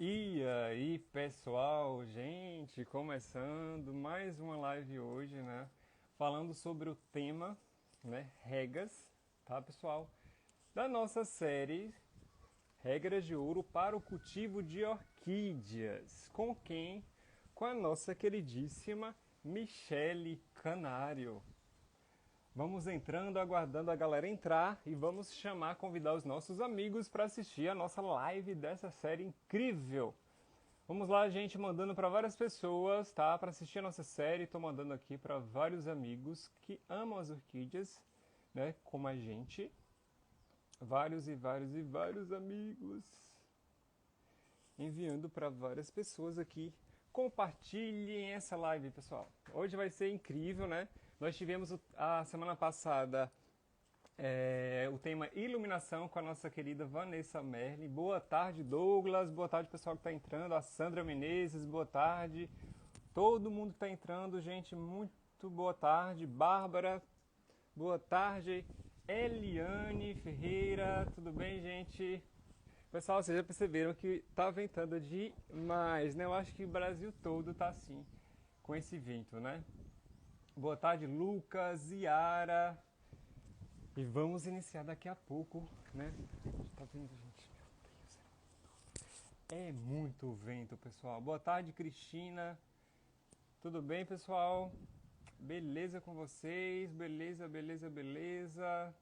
E aí, pessoal, gente, começando mais uma live hoje, né? Falando sobre o tema, né, regas, tá, pessoal? Da nossa série Regras de Ouro para o Cultivo de Orquídeas. Com quem? Com a nossa queridíssima Michele Canário. Vamos entrando, aguardando a galera entrar e vamos convidar os nossos amigos para assistir a nossa live dessa série incrível. Vamos lá, gente, mandando para várias pessoas, tá? Para assistir a nossa série, tô mandando aqui para vários amigos que amam as orquídeas, né? Como a gente. Vários e vários e vários amigos. Enviando para várias pessoas aqui. Compartilhem essa live, pessoal. Hoje vai ser incrível, né? Nós tivemos a semana passada o tema iluminação com a nossa querida Vanessa Merli. Boa tarde, Douglas. Boa tarde, pessoal que está entrando. A Sandra Menezes, boa tarde. Todo mundo que está entrando, gente, muito boa tarde. Bárbara, boa tarde. Eliane Ferreira, tudo bem, gente? Pessoal, vocês já perceberam que tá ventando demais, né? Eu acho que o Brasil todo tá assim, com esse vento, né? Boa tarde, Lucas, Yara. E vamos iniciar daqui a pouco, né? Tá vendo, gente? Meu Deus. É muito vento, pessoal. Boa tarde, Cristina. Tudo bem, pessoal? Beleza com vocês? Beleza, beleza, beleza.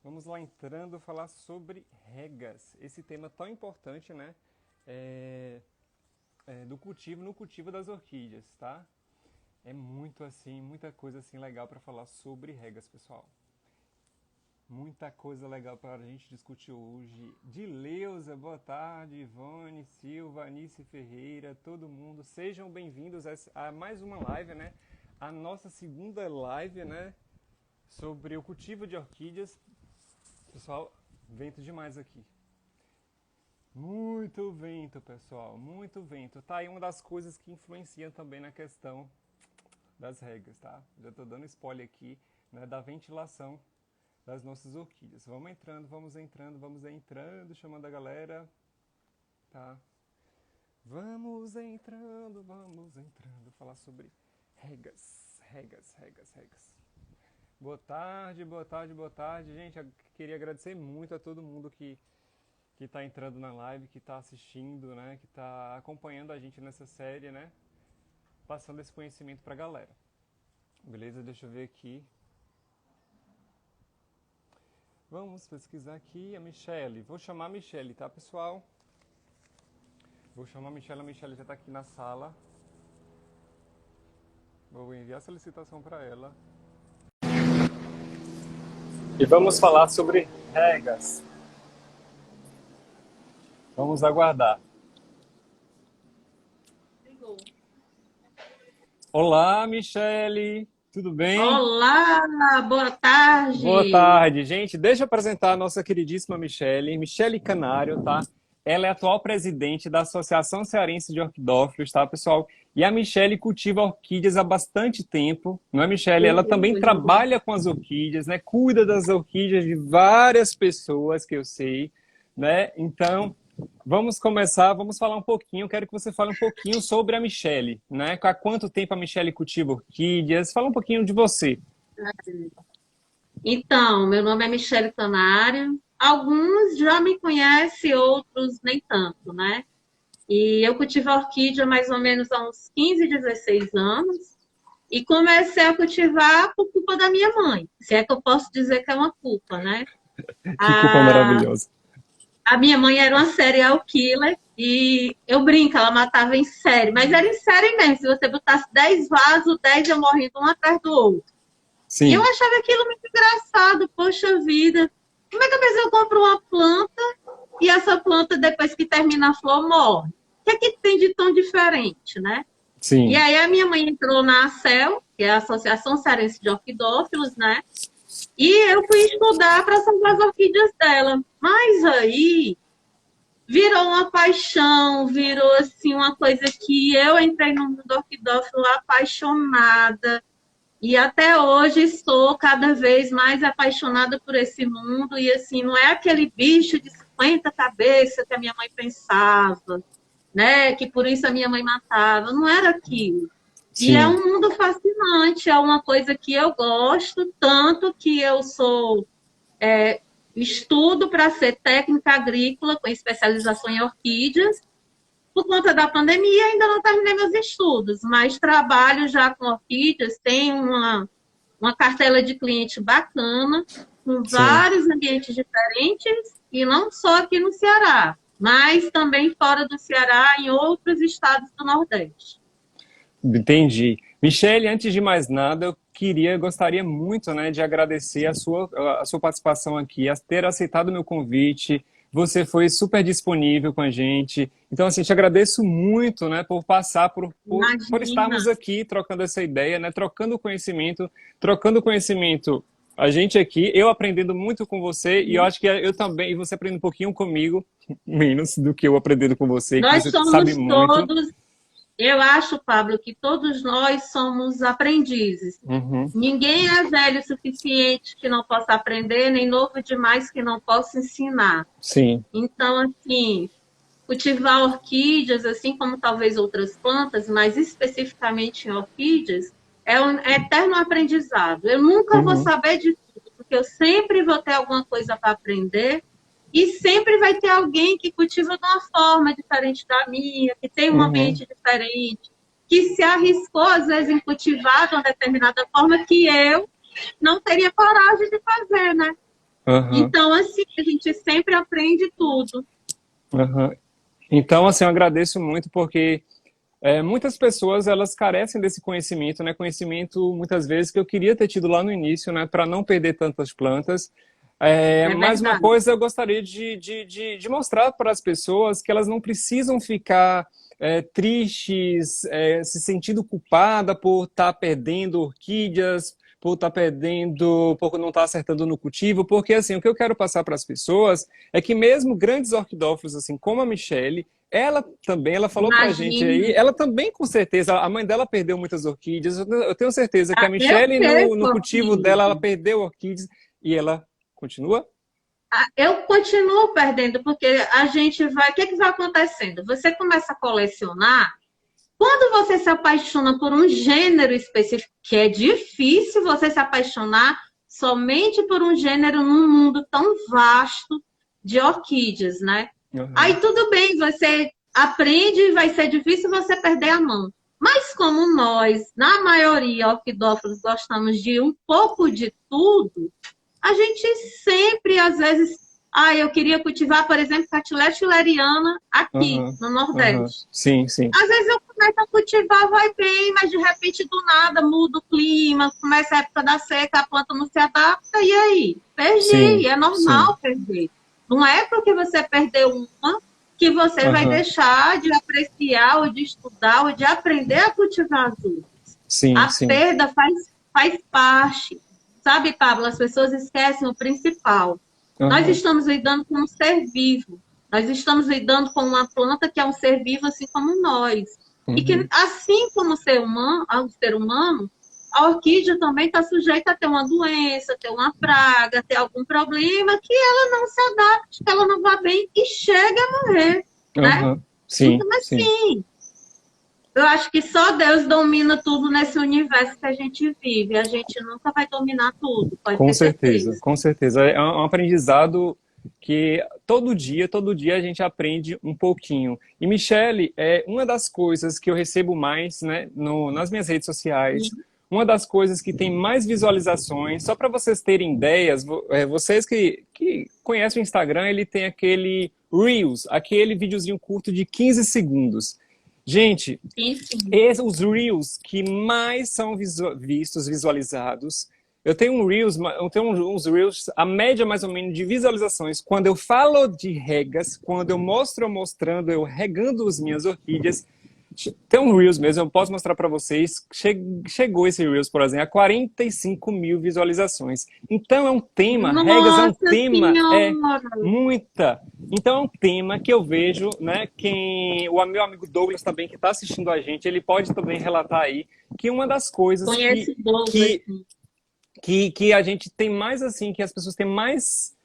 Vamos lá entrando falar sobre regas. Esse tema tão importante, né? Do cultivo, no cultivo das orquídeas, tá? É muito assim, muita coisa assim legal para falar sobre regas, pessoal. Muita coisa legal para a gente discutir hoje. Dileuza, boa tarde. Ivone, Silva, Anice Ferreira, todo mundo. Sejam bem-vindos a mais uma live, né? A nossa segunda live, né? Sobre o cultivo de orquídeas. Pessoal, vento demais aqui. Muito vento, pessoal. Muito vento. Tá aí uma das coisas que influenciam também na questão das regas, tá? Já tô dando spoiler aqui, né? Da ventilação das nossas orquídeas. Vamos entrando, chamando a galera, tá? Vamos entrando, falar sobre regas. Boa tarde, gente. Eu queria agradecer muito a todo mundo que tá entrando na live, que tá assistindo, né? Que tá acompanhando a gente nessa série, né? Passando esse conhecimento pra galera. Beleza? Deixa eu ver aqui. Vamos pesquisar aqui a Michele. Vou chamar a Michele, tá, pessoal? Vou chamar a Michele já tá aqui na sala. Vou enviar a solicitação para ela. E vamos falar sobre regas. Vamos aguardar. Olá, Michele. Tudo bem? Olá, boa tarde. Boa tarde, gente. Deixa eu apresentar a nossa queridíssima Michele Canário, tá? Ela é atual presidente da Associação Cearense de Orquidófilos, tá, pessoal? E a Michele cultiva orquídeas há bastante tempo, não é, Michele? Ela também trabalha com as orquídeas, né? Cuida das orquídeas de várias pessoas que eu sei, né? Então, vamos começar, vamos falar um pouquinho. Quero que você fale um pouquinho sobre a Michele, né? Há quanto tempo a Michele cultiva orquídeas? Fala um pouquinho de você. Então, meu nome é Michele Canário. Alguns já me conhecem, outros nem tanto, né? E eu cultivo a orquídea mais ou menos há uns 15, 16 anos. E comecei a cultivar por culpa da minha mãe. Se é que eu posso dizer que é uma culpa, né? Que culpa A, maravilhosa. a minha mãe era uma serial killer e eu brinco, ela matava em série. Mas era em série mesmo. Se você botasse 10 vasos, 10 iam morrendo um atrás do outro. E eu Sim, achava aquilo muito engraçado, poxa vida. Como é que a pessoa compra uma planta e essa planta, depois que termina a flor, morre? O que é que tem de tão diferente, né? E sim. aí a minha mãe entrou na ACEL, que é a Associação Cearense de Orquidófilos, né? E eu fui estudar para salvar as orquídeas dela. Mas aí virou uma paixão, virou assim uma coisa que eu entrei no mundo orquidófilo apaixonada. E até hoje estou cada vez mais apaixonada por esse mundo. E assim, não é aquele bicho de 50 cabeças que a minha mãe pensava. né? Que por isso a minha mãe matava. Não era aquilo. E é Sim. um mundo fascinante, é uma coisa que eu gosto, tanto que eu estudo para ser técnica agrícola com especialização em orquídeas. Por conta da pandemia, ainda não terminei meus estudos, mas trabalho já com orquídeas, tenho uma cartela de cliente bacana, com Sim. vários ambientes diferentes, e não só aqui no Ceará, mas também fora do Ceará, em outros estados do Nordeste. Entendi. Michele, antes de mais nada, gostaria muito, né, de agradecer a sua participação aqui, a ter aceitado o meu convite. Você foi super disponível com a gente. Então, assim, te agradeço muito, né, por passar, por Imagina, estarmos aqui trocando essa ideia, né, trocando conhecimento. A gente aqui, eu aprendendo muito com você, e eu acho que eu também, e você aprendendo um pouquinho comigo, menos do que eu aprendendo com você, que nós você sabe somos muito. todos, eu acho, Pablo, que todos nós somos aprendizes. Uhum, Ninguém é velho o suficiente que não possa aprender, nem novo demais que não possa ensinar. sim. Então, assim, cultivar orquídeas, assim como talvez outras plantas, mas especificamente em orquídeas, é um eterno aprendizado. Eu nunca vou Uhum, saber de tudo, porque eu sempre vou ter alguma coisa para aprender e sempre vai ter alguém que cultiva de uma forma diferente da minha, que tem um uhum, ambiente diferente, que se arriscou, às vezes, em cultivar de uma determinada forma que eu não teria coragem de fazer, né? uhum, Então, assim, a gente sempre aprende tudo. uhum. Então, assim, eu agradeço muito porque muitas pessoas elas carecem desse conhecimento, né? Conhecimento muitas vezes que eu queria ter tido lá no início, né? Para não perder tantas plantas. É Mais uma verdade. coisa eu gostaria de mostrar para as pessoas que elas não precisam ficar tristes, se sentindo culpada por estar perdendo orquídeas, por estar perdendo, por não estar acertando no cultivo, porque assim, o que eu quero passar para as pessoas é que mesmo grandes orquidófilos, assim como a Michelle, ela falou pra gente Imagina. aí, ela também com certeza, a mãe dela perdeu muitas orquídeas, eu tenho certeza que a Eu Michelle no perco cultivo dela, ela orquídea. perdeu orquídeas e ela continua? Eu continuo perdendo, porque a gente vai. O que, que vai acontecendo? Você começa a colecionar. Quando você se apaixona por um gênero específico, que é difícil você se apaixonar somente por um gênero num mundo tão vasto de orquídeas, né? Aí Uhum, tudo bem, você aprende e vai ser difícil você perder a mão. Mas como nós, na maioria, orquidófilos, gostamos de um pouco de tudo, a gente sempre, às vezes, eu queria cultivar, por exemplo, catilete leriana aqui uhum, no uhum. Nordeste. Sim, sim, Às vezes eu começo a cultivar, vai bem, mas de repente do nada muda o clima, começa a época da seca, a planta não se adapta, e aí? Perdi, sim, e é sim. normal perder. Não é porque você perdeu uma que você vai Uhum, deixar de apreciar, ou de estudar, ou de aprender a cultivar as outras. sim, A sim. perda faz parte. Sabe, Pablo, as pessoas esquecem o principal. Nós Uhum, estamos lidando com um ser vivo. Nós estamos lidando com uma planta que é um ser vivo assim como nós. E que, uhum. assim como o ser humano, a orquídea também está sujeita a ter uma doença, ter uma praga, ter algum problema que ela não se adapte, que ela não vá bem e chegue a morrer, né? Uhum. Sim, Então, sim. assim, eu acho que só Deus domina tudo nesse universo que a gente vive. A gente nunca vai dominar tudo, pode Com ter certeza, certeza. com certeza. É um aprendizado que todo dia a gente aprende um pouquinho. E Michele, é uma das coisas que eu recebo mais, né, nas minhas redes sociais, uma das coisas que tem mais visualizações, só para vocês terem ideias, vocês que conhecem o Instagram, ele tem aquele Reels, aquele videozinho curto de 15 segundos. Gente, Sim, sim. os Reels que mais são vistos, visualizados. Eu tenho uns Reels, a média mais ou menos de visualizações, quando eu falo de regas, quando eu mostro eu mostrando, eu regando as minhas orquídeas. Tem um Reels mesmo, eu posso mostrar para vocês. Chegou esse Reels, por exemplo, a 45 mil visualizações. Então é um tema, regas é um Nossa tema, Senhora! muita. Então é um tema que eu vejo, né? O meu amigo Douglas também, que está assistindo a gente, ele pode também relatar aí que uma das coisas Conhece Douglas, que, sim. que a gente tem mais assim, que as pessoas têm mais.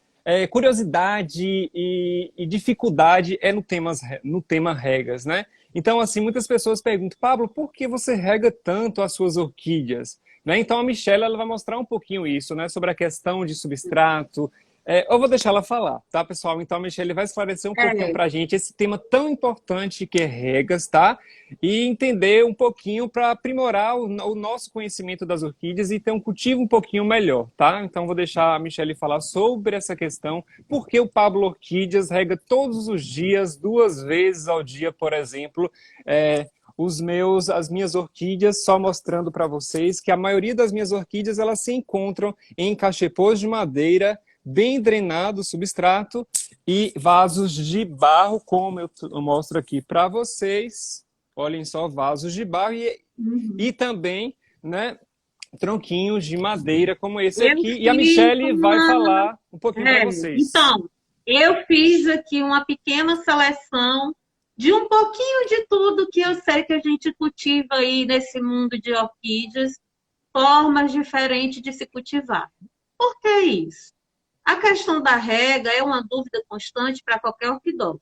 curiosidade e dificuldade é no tema regas, né? Então, assim, muitas pessoas perguntam, Pablo, por que você rega tanto as suas orquídeas? Né? Então, a Michelle ela vai mostrar um pouquinho isso, né? Sobre a questão de substrato. Eu vou deixar ela falar, tá, pessoal? Então, a Michelle vai esclarecer um pouquinho É, para a gente esse tema tão importante que é regas, tá? E entender um pouquinho para aprimorar o nosso conhecimento das orquídeas e ter um cultivo um pouquinho melhor, tá? Então, vou deixar a Michelle falar sobre essa questão, porque o Pablo Orquídeas rega todos os dias, 2 vezes ao dia, por exemplo, as minhas orquídeas, só mostrando para vocês que a maioria das minhas orquídeas elas se encontram em cachepôs de madeira, bem drenado o substrato e vasos de barro, como eu mostro aqui para vocês. Olhem só, vasos de barro e também, né, tronquinhos de madeira como esse eu aqui. E a fiz Michelle vai uma. falar um pouquinho para vocês. Então, eu fiz aqui uma pequena seleção de um pouquinho de tudo que eu sei que a gente cultiva aí nesse mundo de orquídeas, formas diferentes de se cultivar. Por que isso? A questão da rega é uma dúvida constante para qualquer orquidólogo.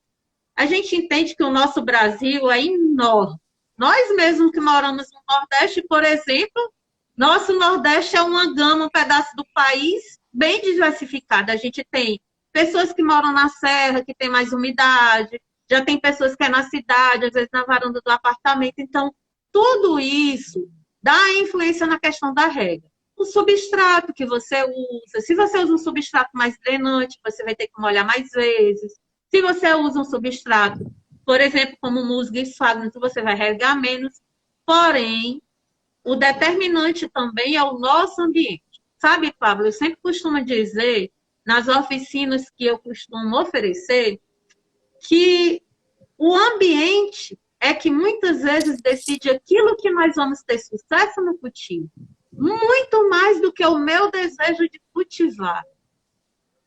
A gente entende que o nosso Brasil é enorme. Nós mesmos que moramos no Nordeste, por exemplo, nosso Nordeste é uma gama, um pedaço do país bem diversificado. A gente tem pessoas que moram na serra, que tem mais umidade, já tem pessoas que é na cidade, às vezes na varanda do apartamento. Então, tudo isso dá influência na questão da rega. O substrato que você usa, se você usa um substrato mais drenante, você vai ter que molhar mais vezes. Se você usa um substrato, por exemplo, como musgo e esfagno, você vai regar menos. Porém, o determinante também é o nosso ambiente. Sabe, Pablo, eu sempre costumo dizer, nas oficinas que eu costumo oferecer, que o ambiente é que muitas vezes decide aquilo que nós vamos ter sucesso no cultivo. Muito mais do que o meu desejo de cultivar.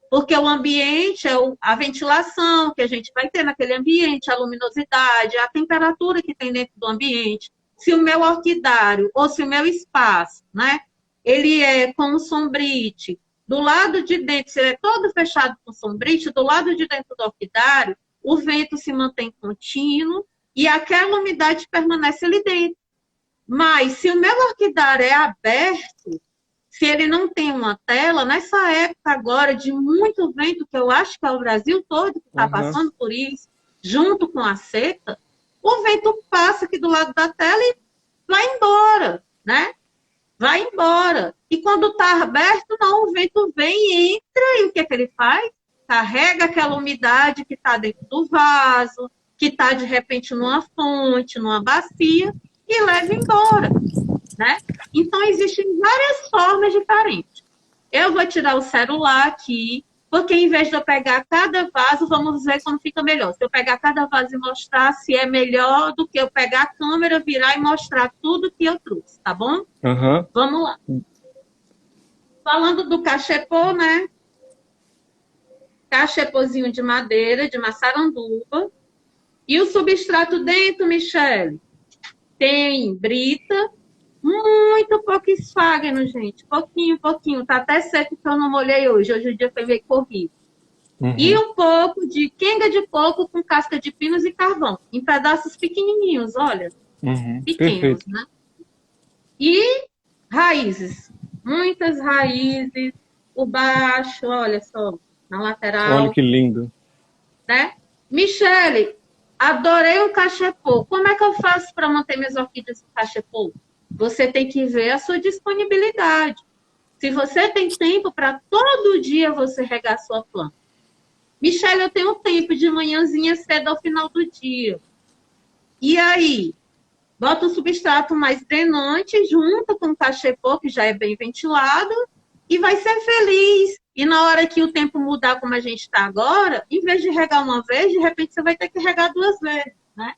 Porque o ambiente é a ventilação que a gente vai ter naquele ambiente, a luminosidade, a temperatura que tem dentro do ambiente. Se o meu orquidário ou se o meu espaço, né, ele é com sombrite, do lado de dentro, se ele é todo fechado com sombrite, do lado de dentro do orquidário, o vento se mantém contínuo e aquela umidade permanece ali dentro. Mas se o meu orquidário é aberto, se ele não tem uma tela, nessa época agora de muito vento, que eu acho que é o Brasil todo que está passando por isso, junto com a seca, o vento passa aqui do lado da tela e vai embora, né? Vai embora. E quando está aberto, não, o vento vem e entra, e o que é que ele faz? Carrega aquela umidade que está dentro do vaso, que está, de repente, numa fonte, numa bacia, e leva embora, né? Então, existem várias formas diferentes. Eu vou tirar o celular aqui, porque em vez de eu pegar cada vaso, vamos ver como fica melhor. Se eu pegar cada vaso e mostrar, se é melhor do que eu pegar a câmera, virar e mostrar tudo que eu trouxe, tá bom? Vamos lá. Falando do cachepô, né? Cachepôzinho de madeira, de maçaranduba. E o substrato dentro, Michele? Tem brita, muito pouco esfagno, gente. Pouquinho, pouquinho. Tá até seco que eu não molhei hoje. Hoje o dia foi meio corrido. E um pouco de quenga de coco com casca de pinos e carvão. Em pedaços pequenininhos, olha. Pequenos, Perfeito. né? E raízes. Muitas raízes. Por baixo, olha só. Na lateral. Olha que lindo. Né? Michele, adorei o cachepô. Como é que eu faço para manter minhas orquídeas no cachepô? Você tem que ver a sua disponibilidade. Se você tem tempo para todo dia você regar a sua planta. Michele, eu tenho tempo de manhãzinha cedo ao final do dia. E aí? Bota o substrato mais drenante junto com o cachepô, que já é bem ventilado, e vai ser feliz. E na hora que o tempo mudar como a gente está agora, em vez de regar uma vez, de repente você vai ter que regar 2 vezes, né?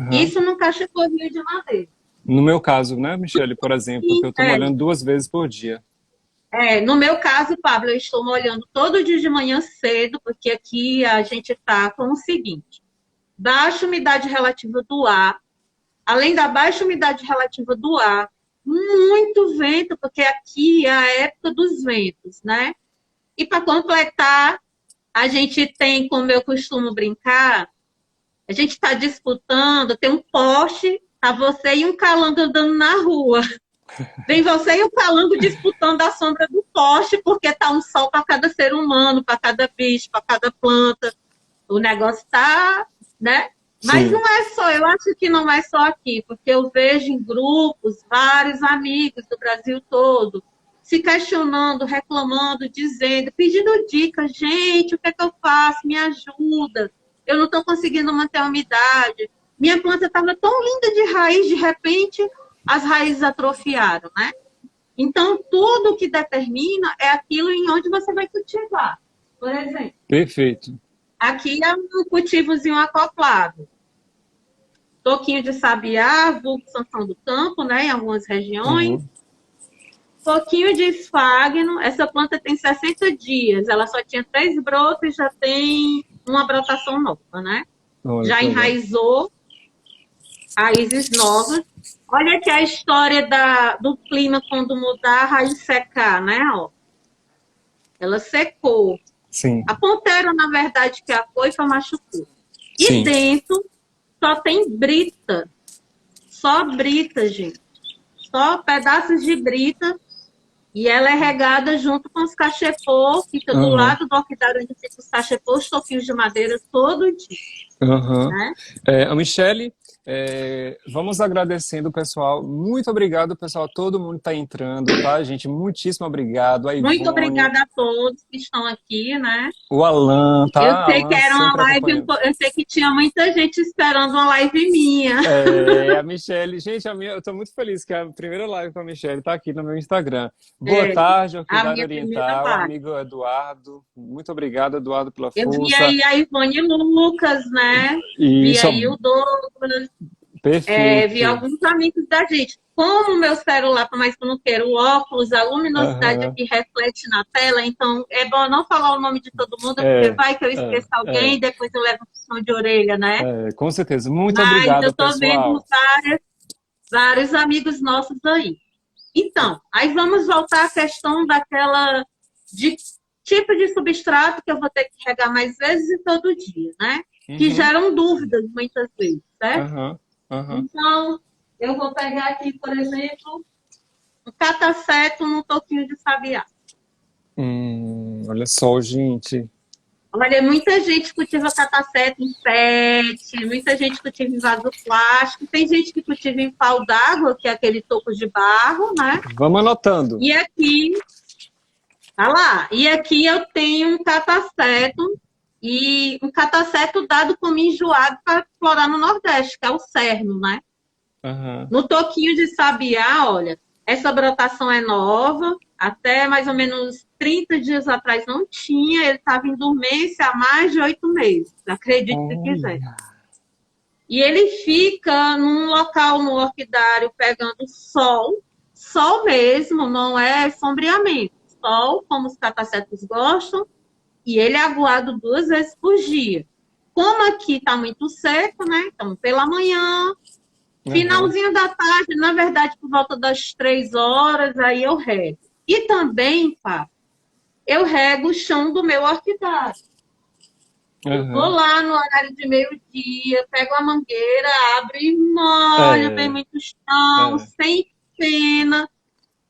Isso num cachepôzinho de madeira. No meu caso, né, Michele, por exemplo, que eu estou molhando 2 vezes por dia. No meu caso, Pablo, eu estou molhando todo dia de manhã cedo, porque aqui a gente está com o seguinte: baixa umidade relativa do ar. Além da baixa umidade relativa do ar, muito vento, porque aqui é a época dos ventos, né? E para completar, a gente tem, como eu costumo brincar, a gente está disputando, tem um poste, tá você e um calango andando na rua. Vem você e o calango disputando a sombra do poste, porque tá um sol para cada ser humano, para cada bicho, para cada planta. O negócio tá, né? Mas Sim. não é só, eu acho que não é só aqui, porque eu vejo em grupos vários amigos do Brasil todo se questionando, reclamando, dizendo, pedindo dicas, gente, o que é que eu faço? Me ajuda. Eu não estou conseguindo manter a umidade. Minha planta estava tão linda de raiz, de repente as raízes atrofiaram, né? Então, tudo que determina é aquilo em onde você vai cultivar. Por exemplo, Perfeito. aqui é um cultivozinho acoplado. Toquinho de sabiá, vulgo sanção do campo, né, em algumas regiões. Uhum. Toquinho de esfagno. Essa planta tem 60 dias. Ela só tinha 3 brotos e já tem uma brotação nova, né? Olha Já que legal. enraizou raízes novas. Olha aqui a história do clima quando mudar, a raiz secar, né? Ó. Ela secou. Sim. A ponteira, na verdade, que a coifa machucou. E Sim. dentro só tem brita. Só brita, gente. Só pedaços de brita. E ela é regada junto com os cachepô. Fica do lado do orquidário onde fica os cachepô, os toquinhos de madeira, todo dia. Uhum. Né? A Michele, vamos agradecendo o pessoal. Muito obrigado, pessoal. Todo mundo está entrando, tá, gente? Muitíssimo obrigado. A Ivone, Muito obrigada a todos que estão aqui, né? o Alan, tá? Eu sei Alan que era uma sempre live, acompanhando. eu sei que tinha muita gente esperando uma live minha. A Michele, gente, eu tô muito feliz que a primeira live com a Michele tá aqui no meu Instagram. Boa tarde, A Orquidária minha primeira Oriental, live. amigo Eduardo. Muito obrigado, Eduardo, pela Eu vi força. aí a Ivone Lucas, né? Vi Isso, aí o Douglas. Vi perfeito. alguns amigos da gente. Como o meu celular, por mais que eu não queira, o óculos, a luminosidade Aham. aqui reflete na tela, então é bom não falar o nome de todo mundo, porque vai que eu esqueça alguém e depois eu levo puxão de orelha, né? Com certeza. Muito Mas eu obrigado, tô vendo pessoal. vários amigos nossos aí. Então, aí vamos voltar à questão de tipo de substrato que eu vou ter que regar mais vezes e todo dia, né? Que Uhum. geram dúvidas muitas vezes, certo? Aham. Então, eu vou pegar aqui, por exemplo, um cataceto num toquinho de sabiá. Olha só, gente. Olha, muita gente cultiva cataceto em pet, muita gente cultiva em vaso plástico, tem gente que cultiva em pau d'água, que é aquele toco de barro, né? Vamos anotando. E aqui, tá lá, e aqui eu tenho um cataceto dado como enjoado para florar no Nordeste, que é o cerno, né? Uhum. No toquinho de sabiá, olha, essa brotação é nova, até mais ou menos 30 dias atrás não tinha, ele estava em dormência há mais de 8 meses, acredite se quiser. E ele fica num local no orquidário pegando sol mesmo, não é sombreamento, sol, como os catacetos gostam, e ele é aguado 2 vezes por dia. Como aqui está muito seco, né? Então, pela manhã, finalzinho da tarde, na verdade, por volta das 3 horas, aí eu rego. E também, pá, eu rego o chão do meu orquidário. Eu vou lá no horário de meio-dia, pego a mangueira, abro e molho bem muito o chão, sem pena.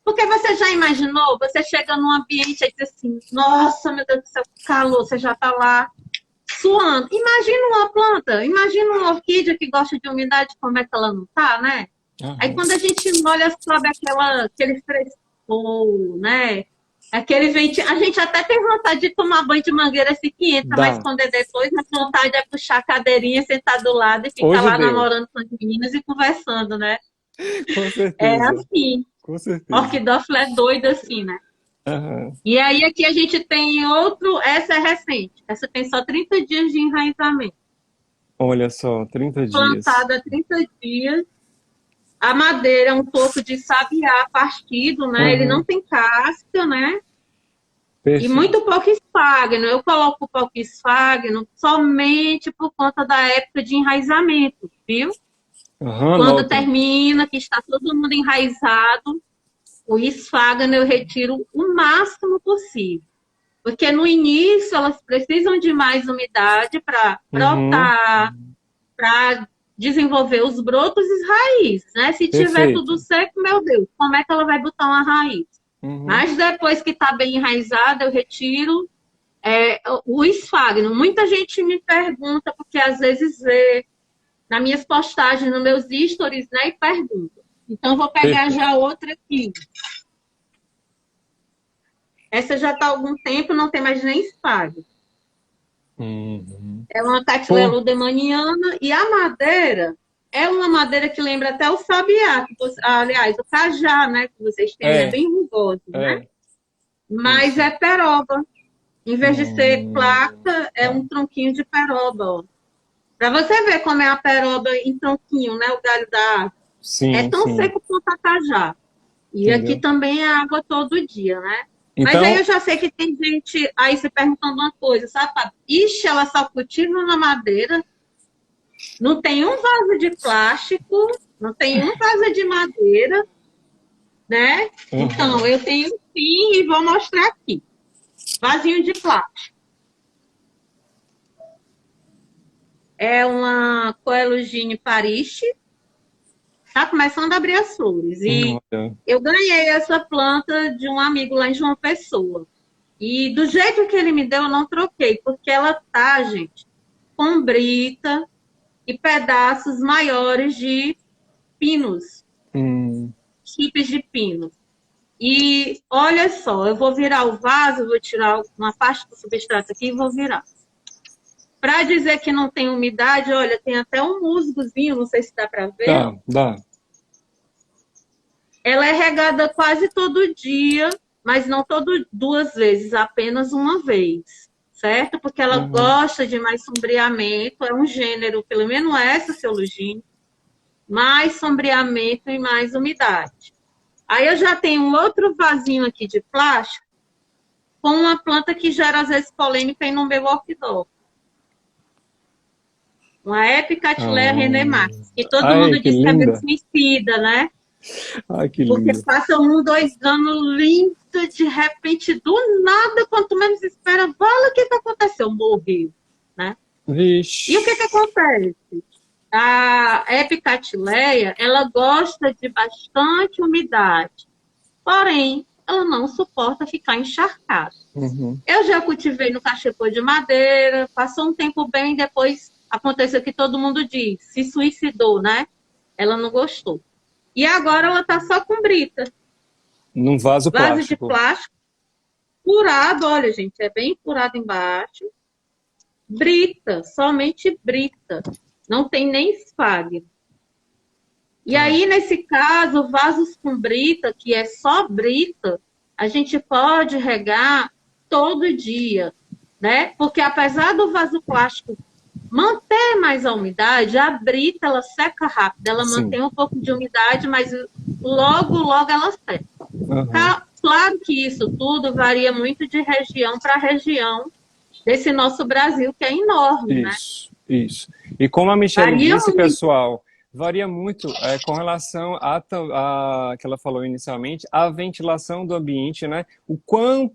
Porque você já imaginou? Você chega num ambiente e diz assim, nossa, meu Deus do céu, que calor, você já tá lá suando. Imagina uma planta, imagina uma orquídea que gosta de umidade, como é que ela não tá, né? Aí quando a gente molha, sobe aquele frescor, né? Aquele vento. A gente até tem vontade de tomar banho de mangueira se 500, mas quando é depois, a vontade é puxar a cadeirinha, sentar do lado e ficar lá namorando com as meninas e conversando, né? Com certeza. É assim. Com certeza. Orquidófila é doida assim, né? E aí aqui a gente tem essa é recente. Essa tem só 30 dias de enraizamento. Olha só, 30 dias. Plantada há 30 dias. A madeira é um toco de sabiá partido, né? Ele não tem casca, né? Perfeito. E muito pouco esfagno. Eu coloco pouco esfagno somente por conta da época de enraizamento, viu? Quando termina, que está todo mundo enraizado, o esfagno eu retiro o máximo possível. Porque no início elas precisam de mais umidade para Uhum. brotar, para desenvolver os brotos e as raízes, né? Se tiver tudo Perfeito. seco, meu Deus, como é que ela vai botar uma raiz? Uhum. Mas depois que está bem enraizada, eu retiro o esfagno. Muita gente me pergunta, porque às vezes vê nas minhas postagens, nos meus stories, né, e pergunta. Então, vou pegar Perfeito. já outra aqui. Essa já está há algum tempo, não tem mais nem esfagno. Uhum. É uma Pô, Cattleya ludemaniana e a madeira é uma madeira que lembra até o sabiá, aliás, o cajá, né, que vocês têm, é é, bem rugoso, né? é, Mas isso. é peroba. Em vez de ser placa, é Tá. um tronquinho de peroba, ó. Para você ver como é a peroba em tronquinho, né, o galho da árvore. É Sim, tão sim. seco quanto a cajá. E aqui Entendeu? também é água todo dia, né? Mas aí eu Então, já sei que tem gente aí se perguntando uma coisa, sabe, Fábio? Ixi, ela só cultiva na madeira, não tem um vaso de plástico, não tem um vaso de madeira, né? Então, uhum. eu tenho sim e vou mostrar aqui. Vasinho de plástico. É uma Coelugine Paris, tá começando a abrir as flores. E Olha. eu ganhei essa planta de um amigo lá em João Pessoa. E do jeito que ele me deu, eu não troquei, porque ela tá, gente, com brita e pedaços maiores de pinos, Hum, chipes de pinos. E olha só, eu vou virar o vaso, vou tirar uma parte do substrato aqui e vou virar. Para dizer que não tem umidade, olha, tem até um musgozinho, não sei se dá para ver. Ó. dá, dá. Ela é regada quase todo dia, mas não todo 2 vezes, apenas uma vez, certo? Porque ela Uhum. gosta de mais sombreamento, é um gênero, pelo menos essa Ceolugine, mais sombreamento e mais umidade. Aí eu já tenho um outro vasinho aqui de plástico com uma planta que gera às vezes polêmica e no meu outdoor. Uma Epicatileia Ah, renemax, que todo ai, mundo que diz que é meio linda. suicida, né? Ai, que Porque linda. passa 1, 2 anos lindo, de repente, do nada, quanto menos espera, fala o que aconteceu, morreu, né? E o que Vixe. acontece? A Epicatileia, ela gosta de bastante umidade, porém, ela não suporta ficar encharcada. Uhum. Eu já cultivei no cachepô de madeira, passou um tempo bem, depois aconteceu que todo mundo diz, se suicidou, né? Ela não gostou. E agora ela tá só com brita. Num vaso Vaso de plástico. plástico, furado, olha, gente, é bem furado embaixo. Brita, somente brita. Não tem nem esfagno. E Tá. aí, nesse caso, vasos com brita, que é só brita, a gente pode regar todo dia, né? Porque apesar do vaso plástico manter mais a umidade, a brita ela seca rápido, ela Sim. mantém um pouco de umidade, mas logo, logo ela seca. Uhum. Claro que isso tudo varia muito de região para região desse nosso Brasil, que é enorme, né? Isso, isso. E como a Michelle Varia disse, muito. pessoal, varia muito com relação que ela falou inicialmente, a ventilação do ambiente, né? O quão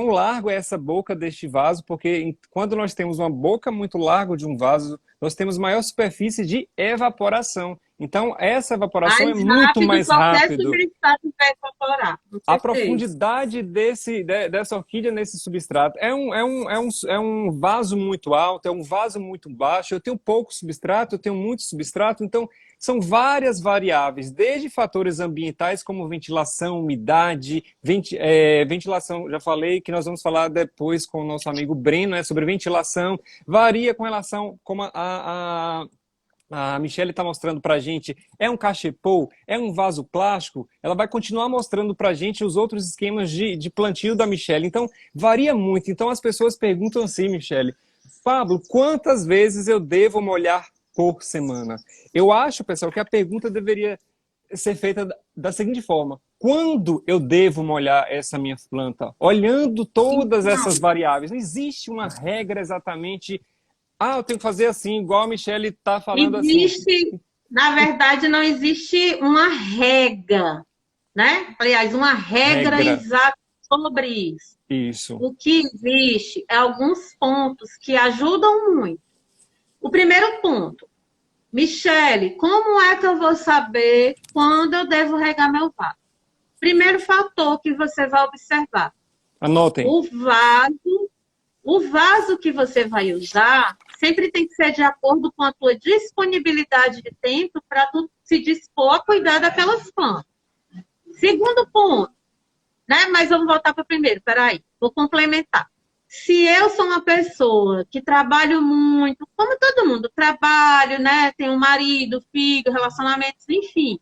largo é essa boca deste vaso, porque quando nós temos uma boca muito larga de um vaso, nós temos maior superfície de evaporação. Então, essa evaporação é Mais muito rápido, mais qualquer rápido. substrato vai evaporar, com A certeza. profundidade dessa orquídea nesse substrato é um vaso muito alto, é um vaso muito baixo. Eu tenho pouco substrato, eu tenho muito substrato, então são várias variáveis, desde fatores ambientais como ventilação, umidade, ventilação, já falei que nós vamos falar depois com o nosso amigo Breno, né, sobre ventilação, varia com relação como a Michelle está mostrando para a gente, é um cachepô, é um vaso plástico, ela vai continuar mostrando para a gente os outros esquemas de plantio da Michelle. Então, varia muito. Então, as pessoas perguntam assim, Michelle, Pablo, quantas vezes eu devo molhar por semana? Eu acho, pessoal, que a pergunta deveria ser feita da seguinte forma: quando eu devo molhar essa minha planta? Olhando todas essas Então, variáveis, não existe uma regra exatamente. Ah, eu tenho que fazer assim, igual a Michelle está falando assim. na verdade, não existe uma regra, né? Aliás, uma regra Regra. exata. sobre isso. Isso. O que existe é alguns pontos que ajudam muito. O primeiro ponto, Michele, como é que eu vou saber quando eu devo regar meu vaso? Primeiro fator que você vai observar. Anotem. O vaso que você vai usar sempre tem que ser de acordo com a tua disponibilidade de tempo para tu se dispor a cuidar daquelas plantas. Segundo ponto, né? Mas vamos voltar para o primeiro, peraí, vou complementar. Se eu sou uma pessoa que trabalho muito, como todo mundo, trabalho, né? Tenho um marido, filho, relacionamentos, enfim.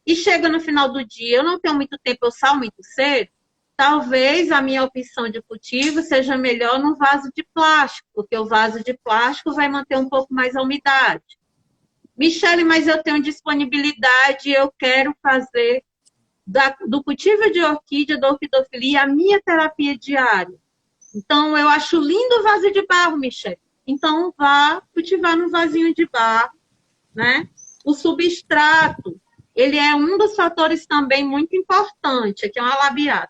E chega no final do dia, eu não tenho muito tempo, eu saio muito cedo, talvez a minha opção de cultivo seja melhor no vaso de plástico, porque o vaso de plástico vai manter um pouco mais a umidade. Michele, mas eu tenho disponibilidade, eu quero fazer do cultivo de orquídea, da orquidofilia, a minha terapia diária. Então, eu acho lindo o vaso de barro, Michele. Então, vá cultivar no vasinho de barro, né? O substrato, ele é um dos fatores também muito importante. Aqui é uma labiada.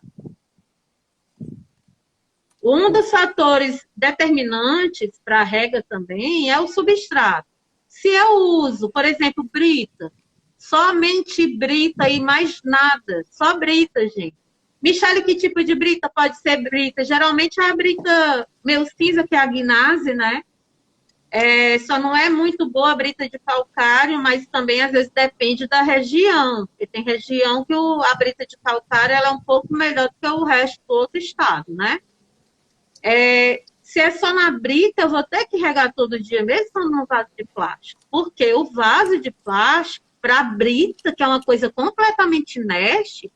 Um dos fatores determinantes para a rega também é o substrato. Se eu uso, por exemplo, brita, somente brita e mais nada, só brita, gente. Michele, que tipo de brita? Pode ser brita. Geralmente é a brita meu cinza, que é a gnase, né? Só não é muito boa a brita de calcário, mas também às vezes depende da região. Porque tem região que a brita de calcário ela é um pouco melhor do que o resto do outro estado, né? Se é só na brita, eu vou ter que regar todo dia, mesmo no vaso de plástico. Porque o vaso de plástico, para a brita, que é uma coisa completamente inerte,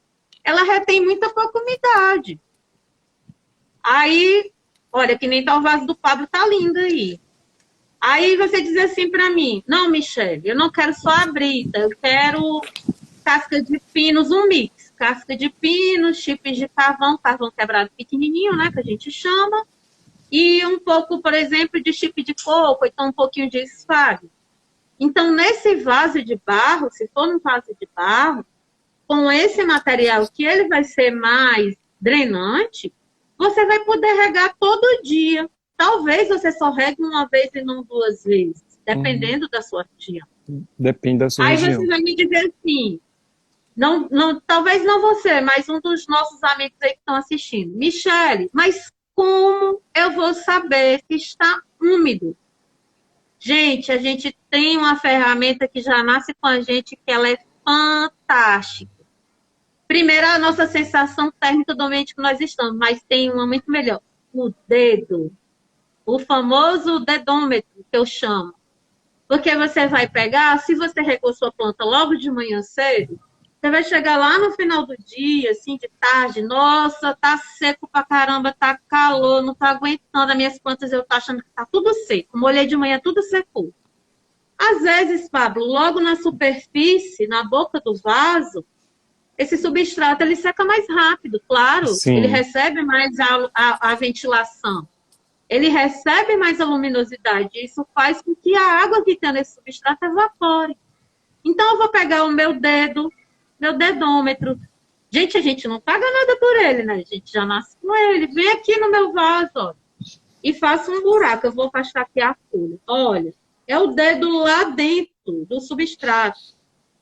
ela retém muita pouca umidade. Aí, olha, que nem tá o vaso do Pablo, tá lindo aí. Aí você diz assim para mim, não, Michele, eu não quero só a brita, eu quero casca de pinos, um mix. Casca de pinos, chips de carvão quebrado pequenininho, né, que a gente chama. E um pouco, por exemplo, de chip de coco, então um pouquinho de esfagno. Então, nesse vaso de barro, se for um vaso de barro, com esse material que ele vai ser mais drenante, você vai poder regar todo dia. Talvez você só regue uma vez e não duas vezes, dependendo da sua região. Depende da sua região. Aí você vai me dizer assim, talvez não você, mas um dos nossos amigos aí que estão assistindo. Michele, mas como eu vou saber se está úmido? Gente, a gente tem uma ferramenta que já nasce com a gente, que ela é fantástica. Primeiro, a nossa sensação térmica do ambiente que nós estamos, mas tem uma muito melhor. O dedo. O famoso dedômetro, que eu chamo. Porque você vai pegar, se você regou sua planta logo de manhã cedo, você vai chegar lá no final do dia, assim, de tarde, nossa, tá seco pra caramba, tá calor, não tá aguentando as minhas plantas, eu tô achando que tá tudo seco. Molhei de manhã, tudo secou. Às vezes, Pablo, logo na superfície, na boca do vaso, esse substrato ele seca mais rápido, claro. Sim. Ele recebe mais a ventilação. Ele recebe mais a luminosidade. Isso faz com que a água que tem nesse substrato evapore. Então, eu vou pegar o meu dedo, meu dedômetro. Gente, a gente não paga nada por ele, né? A gente já nasce com ele. Vem aqui no meu vaso, ó, e faço um buraco. Eu vou afastar aqui a folha. Olha, é o dedo lá dentro do substrato.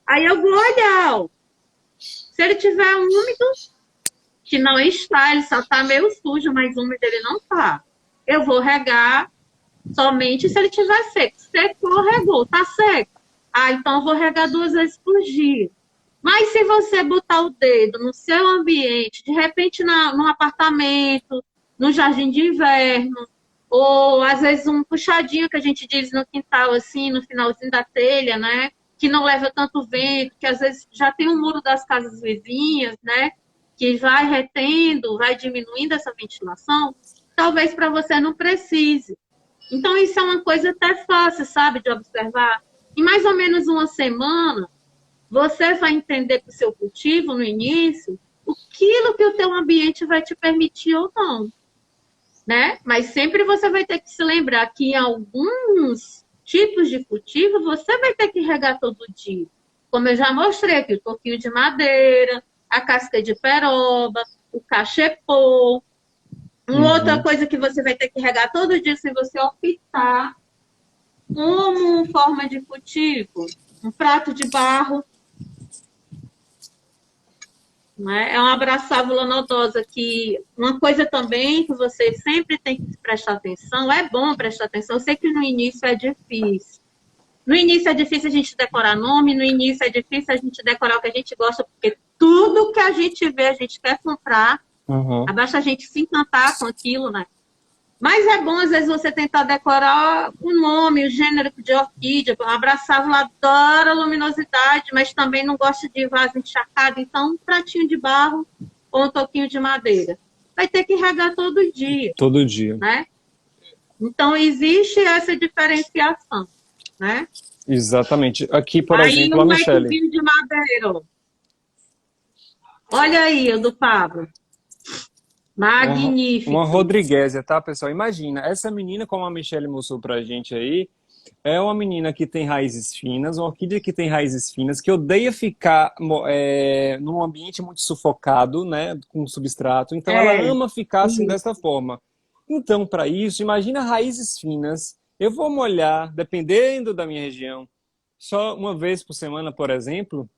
Aí eu vou olhar, ó. Se ele tiver úmido, que não está, ele só está meio sujo, mas úmido ele não está. Eu vou regar somente se ele tiver seco. Secou, regou, tá seco. Então eu vou regar 2 vezes por dia. Mas se você botar o dedo no seu ambiente, de repente num apartamento, no jardim de inverno, ou às vezes um puxadinho que a gente diz no quintal, assim, no finalzinho da telha, né? Que não leva tanto vento, que às vezes já tem um muro das casas vizinhas, né? Que vai retendo, vai diminuindo essa ventilação, talvez para você não precise. Então, isso é uma coisa até fácil, sabe, de observar. Em mais ou menos uma semana, você vai entender com o seu cultivo, no início, aquilo que o teu ambiente vai te permitir ou não, né? Mas sempre você vai ter que se lembrar que em alguns tipos de cultivo, você vai ter que regar todo dia. Como eu já mostrei aqui, o toquinho de madeira, a casca de peroba. o cachepô. Uma outra Uhum. coisa que você vai ter que regar todo dia se você optar como forma de cultivo, um prato de barro, né? É uma abraçávola nodosa que uma coisa também que você sempre tem que prestar atenção, é bom prestar atenção, eu sei que no início é difícil. No início é difícil a gente decorar nome, no início é difícil a gente decorar o que a gente gosta, porque tudo que a gente vê, a gente quer comprar, Uhum. basta a gente se encantar com aquilo, né? Mas é bom, às vezes, você tentar decorar o nome, o gênero de orquídea. Um abraçável adora luminosidade, mas também não gosta de vaso encharcado. Então, um pratinho de barro ou um toquinho de madeira. Vai ter que regar todo dia, Todo dia. né? Então, existe essa diferenciação, né? Exatamente. Aqui, por Aí, exemplo, a um Michele. lequezinho de madeira. Ó. Olha aí, o do Pablo. Uma Magnífico. Rodriguésia, tá, pessoal? Imagina, essa menina, como a Michelle mostrou pra gente aí, é uma menina que tem raízes finas, uma orquídea que tem raízes finas, que odeia ficar num ambiente muito sufocado, né, com substrato. Então, ela É, ama ficar assim isso. dessa forma. Então, para isso, imagina raízes finas. Eu vou molhar, dependendo da minha região, só uma vez por semana, por exemplo,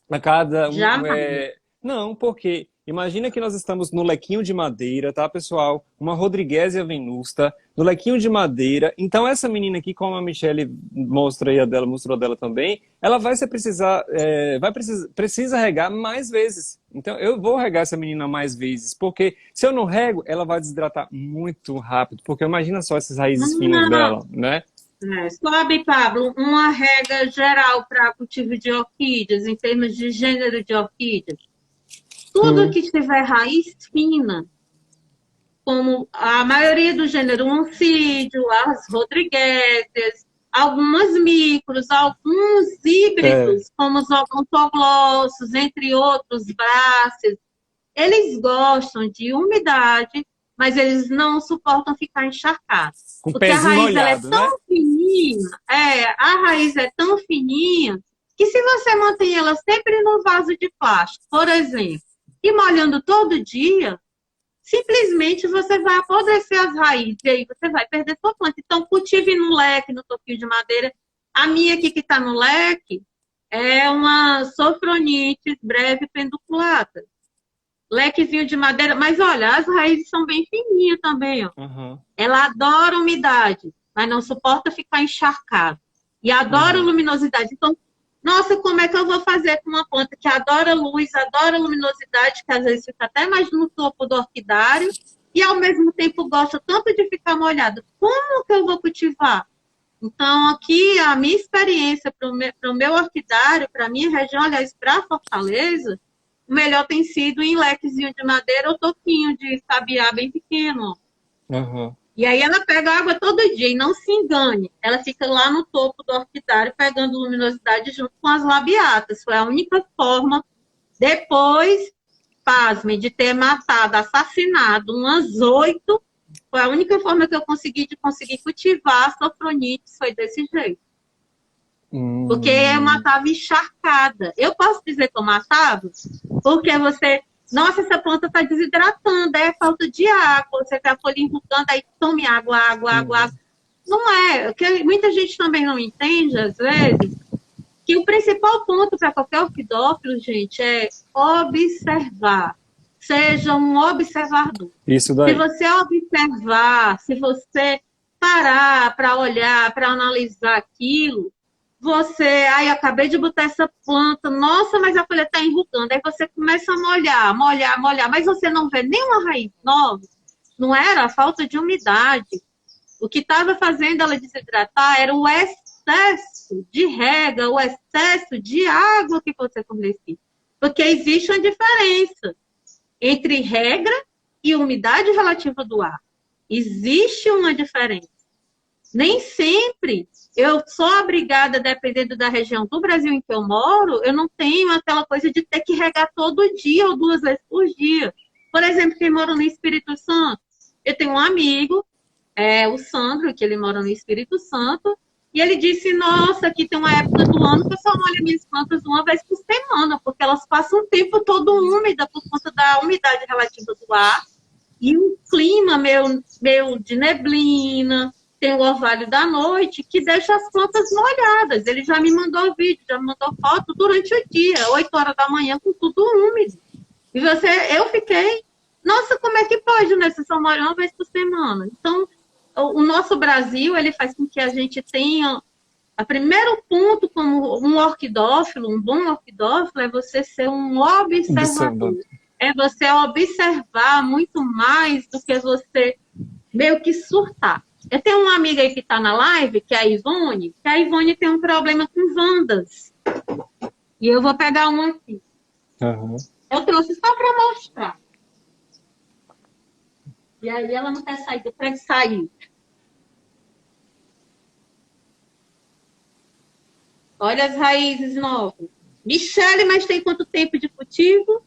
a cada Jamais. não, porque imagina que nós estamos no lequinho de madeira, tá, pessoal? Uma Rodriguésia venusta, no lequinho de madeira. Então essa menina aqui, como a Michelle mostra aí a dela, mostrou a dela também, ela vai se precisar, precisa regar mais vezes. Então eu vou regar essa menina mais vezes, porque se eu não rego, ela vai desidratar muito rápido, porque imagina só essas raízes finas Não, dela, né? sabe, Pablo, uma regra geral para cultivo de orquídeas, em termos de gênero de orquídeas, tudo Hum, que tiver raiz fina, como a maioria do gênero oncídio, as rodriguésias, algumas micros, alguns é, híbridos, como os odontoglossos, entre outros, bráceas, eles gostam de umidade, mas eles não suportam ficar encharcados. com o Porque a pezinho raiz ela é molhado, né? tão fininha, a raiz é tão fininha, que se você mantém ela sempre no vaso de plástico, por exemplo, e molhando todo dia, simplesmente você vai apodrecer as raízes e aí você vai perder sua planta. Então, cultive no leque, no toquinho de madeira. A minha aqui que está no leque é uma sofronites breve penduculata. Lequezinho de madeira, mas olha, as raízes são bem fininhas também, ó. Uhum, Ela adora umidade, mas não suporta ficar encharcado. E adora uhum. luminosidade. Então, nossa, como é que eu vou fazer com uma planta que adora luz, adora luminosidade, que às vezes fica até mais no topo do orquidário, e ao mesmo tempo gosta tanto de ficar molhado? Como que eu vou cultivar? Então, aqui, a minha experiência para o meu orquidário, para a minha região, aliás, para Fortaleza, o melhor tem sido em lequezinho de madeira ou toquinho de sabiá bem pequeno. Uhum. E aí ela pega água todo dia e não se engane. Ela fica lá no topo do orquidário pegando luminosidade junto com as labiatas. Foi a única forma, depois, pasme, de ter matado, assassinado umas 8. Foi a única forma que eu consegui de conseguir cultivar a sofronites, foi desse jeito. Porque eu Hum. matava encharcada. Eu posso dizer que eu matava? Porque você, nossa, essa planta está desidratando, é falta de água, você está folha enrugando, aí tome água, água, água, Uhum. água. Não é, que muita gente também não entende, às vezes, que o principal ponto para qualquer orquidófilo, gente, é observar. Seja um observador. Isso Se daí. você observar, se você parar para olhar, para analisar aquilo, você, ai, eu acabei de botar essa planta, nossa, mas a folha está enrugando. Aí você começa a molhar, molhar, molhar, mas você não vê nenhuma raiz nova. Não era a falta de umidade. O que estava fazendo ela desidratar era o excesso de rega, o excesso de água que você fornecia. Porque existe uma diferença entre regra e umidade relativa do ar. Existe uma diferença. Nem sempre eu sou obrigada, dependendo da região do Brasil em que eu moro, eu não tenho aquela coisa de ter que regar todo dia ou 2 vezes por dia. Por exemplo, quem mora no Espírito Santo, eu tenho um amigo, o Sandro, que ele mora no Espírito Santo, E ele disse, nossa, aqui tem uma época do ano que eu só molho minhas plantas uma vez por semana, porque elas passam o tempo todo úmida por conta da umidade relativa do ar. E um clima meio de neblina, tem o orvalho da noite, que deixa as plantas molhadas. Ele já me mandou vídeo, já me mandou foto durante o dia, 8 horas da manhã, com tudo úmido. E eu fiquei, nossa, como é que pode, né? Você só molha uma vez por semana. Então, o nosso Brasil, ele faz com que a gente tenha... O primeiro ponto como um orquidófilo, um bom orquidófilo, é você ser um observador. É você observar muito mais do que você meio que surtar. Eu tenho uma amiga aí que está na live, que é a Ivone tem um problema com vandas. E eu vou pegar uma aqui. Uhum. Eu trouxe só para mostrar. E aí ela não quer sair do prédio, sair. Olha as raízes novas. Michele, mas tem quanto tempo de cultivo?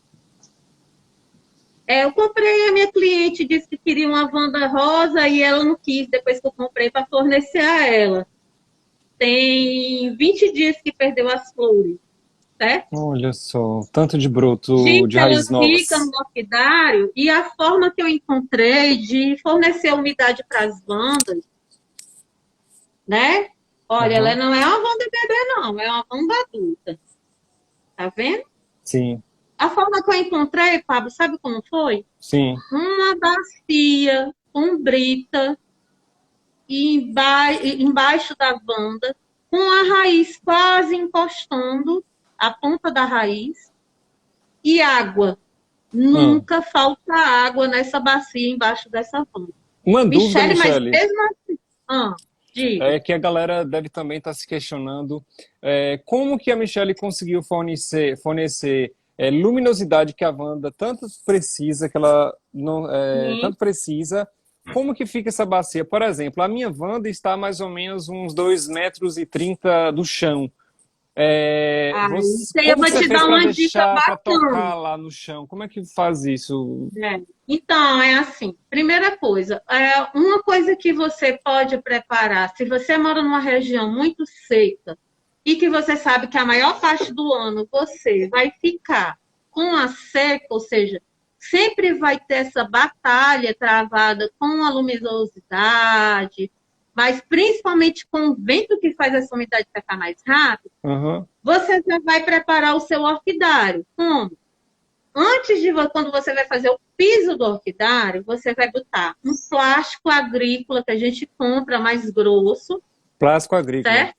Eu comprei, a minha cliente disse que queria uma Wanda rosa e ela não quis, depois que eu comprei, para fornecer a ela. Tem 20 dias que perdeu as flores, certo? Olha só, tanto de broto Gente, de ela raízes novas. fica no orquidário e a forma que eu encontrei de fornecer umidade para as Wandas, né? Olha, ela não é uma Wanda bebê, não, é uma Wanda adulta. Tá vendo? Sim. A forma que eu encontrei, Pablo, sabe como foi? Sim. Uma bacia com brita embaixo da Wanda, com a raiz quase encostando, a ponta da raiz, e água. Nunca falta água nessa bacia embaixo dessa Wanda. Uma dúvida, Michele, mas Michele, mesmo assim... diga. é que a galera deve também estar se questionando como que a Michele conseguiu fornecer luminosidade que a Wanda tanto precisa, que ela não, tanto precisa, como que fica essa bacia? Por exemplo, a minha Wanda está mais ou menos uns 2,30 m do chão. Eu Como vou que você te fez dar para uma dica deixar, para bacana. tocar lá no chão? Como é que faz isso? Então, é assim, primeira coisa, uma coisa que você pode preparar, se você mora numa região muito seca e que você sabe que a maior parte do ano você vai ficar com a seca, ou seja, sempre vai ter essa batalha travada com a luminosidade, mas principalmente com o vento que faz essa umidade secar mais rápido, você já vai preparar o seu orquidário. Como? Antes de quando você vai fazer o piso do orquidário, você vai botar um plástico agrícola que a gente compra mais grosso. Plástico agrícola. Certo?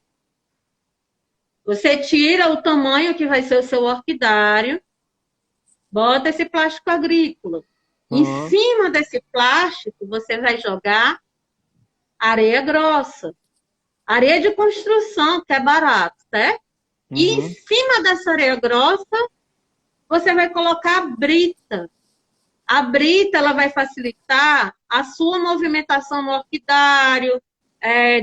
Você tira o tamanho que vai ser o seu orquidário, bota esse plástico agrícola. Em cima desse plástico, você vai jogar areia grossa. Areia de construção, que é barato, certo? E em cima dessa areia grossa, você vai colocar a brita. A brita, ela vai facilitar a sua movimentação no orquidário,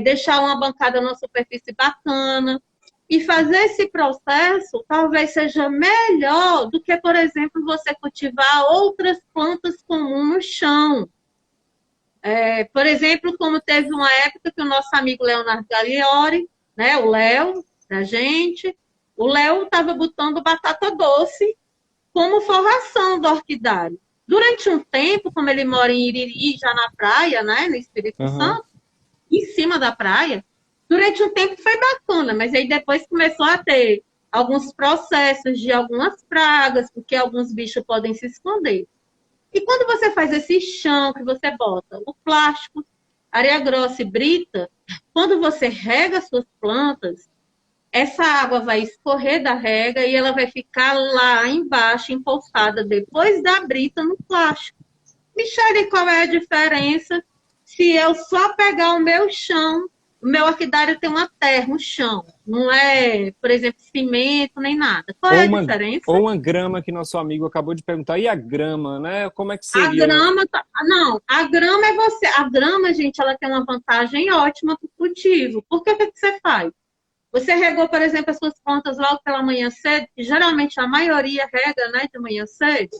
deixar uma bancada numa superfície bacana. E fazer esse processo talvez seja melhor do que, por exemplo, você cultivar outras plantas comuns no chão. Por exemplo, como teve uma época que o nosso amigo Leonardo Gagliori, né, o Léo, da gente, o Léo estava botando batata doce como forração do orquidário. Durante um tempo, como ele mora em Iriri, já na praia, né, no Espírito Santo, em cima da praia, durante um tempo foi bacana, mas aí depois começou a ter alguns processos de algumas pragas, porque alguns bichos podem se esconder. E quando você faz esse chão que você bota o plástico, areia grossa e brita, quando você rega as suas plantas, essa água vai escorrer da rega e ela vai ficar lá embaixo, empoçada, depois da brita no plástico. Michele, qual é a diferença se eu só pegar o meu chão? O meu orquidário tem uma terra, um chão. Não é, por exemplo, cimento nem nada. Qual é a diferença? Ou uma grama que nosso amigo acabou de perguntar. E a grama, né? Como é que seria? A grama, não, a grama é você. A grama, gente, ela tem uma vantagem ótima para o cultivo. Por que o que você faz? Você regou, por exemplo, as suas plantas logo pela manhã cedo, que geralmente a maioria rega, né, de manhã cedo.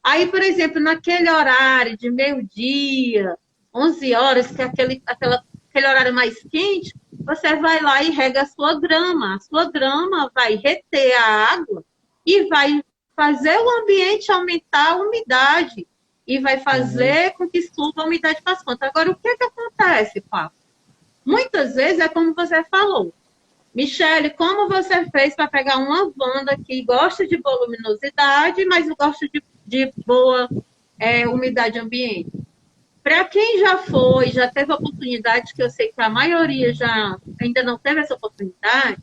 Aí, por exemplo, naquele horário de meio-dia, 11 horas, que é aquele horário mais quente, você vai lá e rega a sua grama. A sua grama vai reter a água e vai fazer o ambiente aumentar a umidade e vai fazer com que suba a umidade para as plantas. Agora, o que acontece, Papo? Muitas vezes é como você falou. Michele, como você fez para pegar uma Wanda que gosta de boa luminosidade, mas gosta de boa umidade ambiente? Para quem já foi, já teve oportunidade, que eu sei que a maioria já ainda não teve essa oportunidade,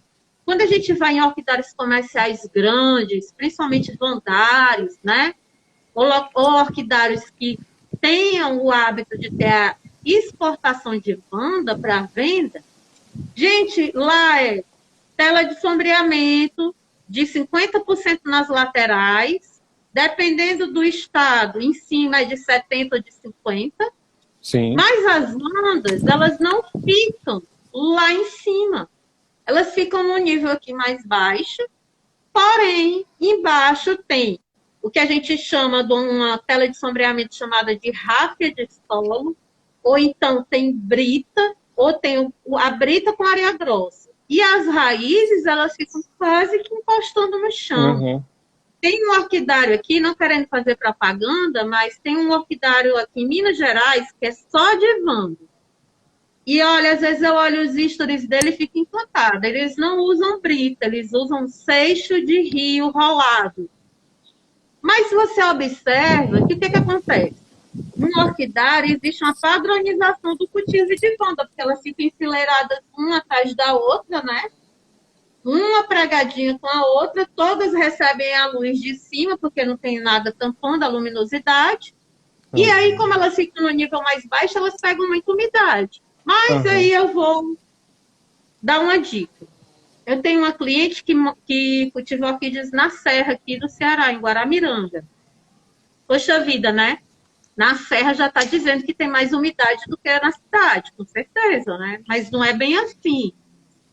quando a gente vai em orquidários comerciais grandes, principalmente vandários, né? Ou orquidários que tenham o hábito de ter a exportação de Wanda para venda, gente, lá é tela de sombreamento de 50% nas laterais, dependendo do estado, em cima é de 70% ou de 50%. Sim. Mas as Wandas, elas não ficam lá em cima. Elas ficam no nível aqui mais baixo, porém, embaixo tem o que a gente chama de uma tela de sombreamento chamada de ráfia de solo, ou então tem brita, ou tem a brita com areia grossa. E as raízes, elas ficam quase que encostando no chão. Uhum. Tem um orquidário aqui, não querendo fazer propaganda, mas tem um orquidário aqui em Minas Gerais que é só de Wanda. E olha, às vezes eu olho os stories dele e fico encantada. Eles não usam brita, eles usam seixo de rio rolado. Mas se você observa, o que acontece? No orquidário existe uma padronização do cultivo de Wanda, porque elas ficam enfileiradas uma atrás da outra, né? Uma pregadinha com a outra, todas recebem a luz de cima, porque não tem nada tampando a luminosidade. E aí, como elas ficam no nível mais baixo, elas pegam muita umidade. Mas aí eu vou dar uma dica. Eu tenho uma cliente que cultiva orquídeas na serra aqui do Ceará, em Guaramiranga. Poxa vida, né? Na serra já está dizendo que tem mais umidade do que na cidade, com certeza, né? Mas não é bem assim.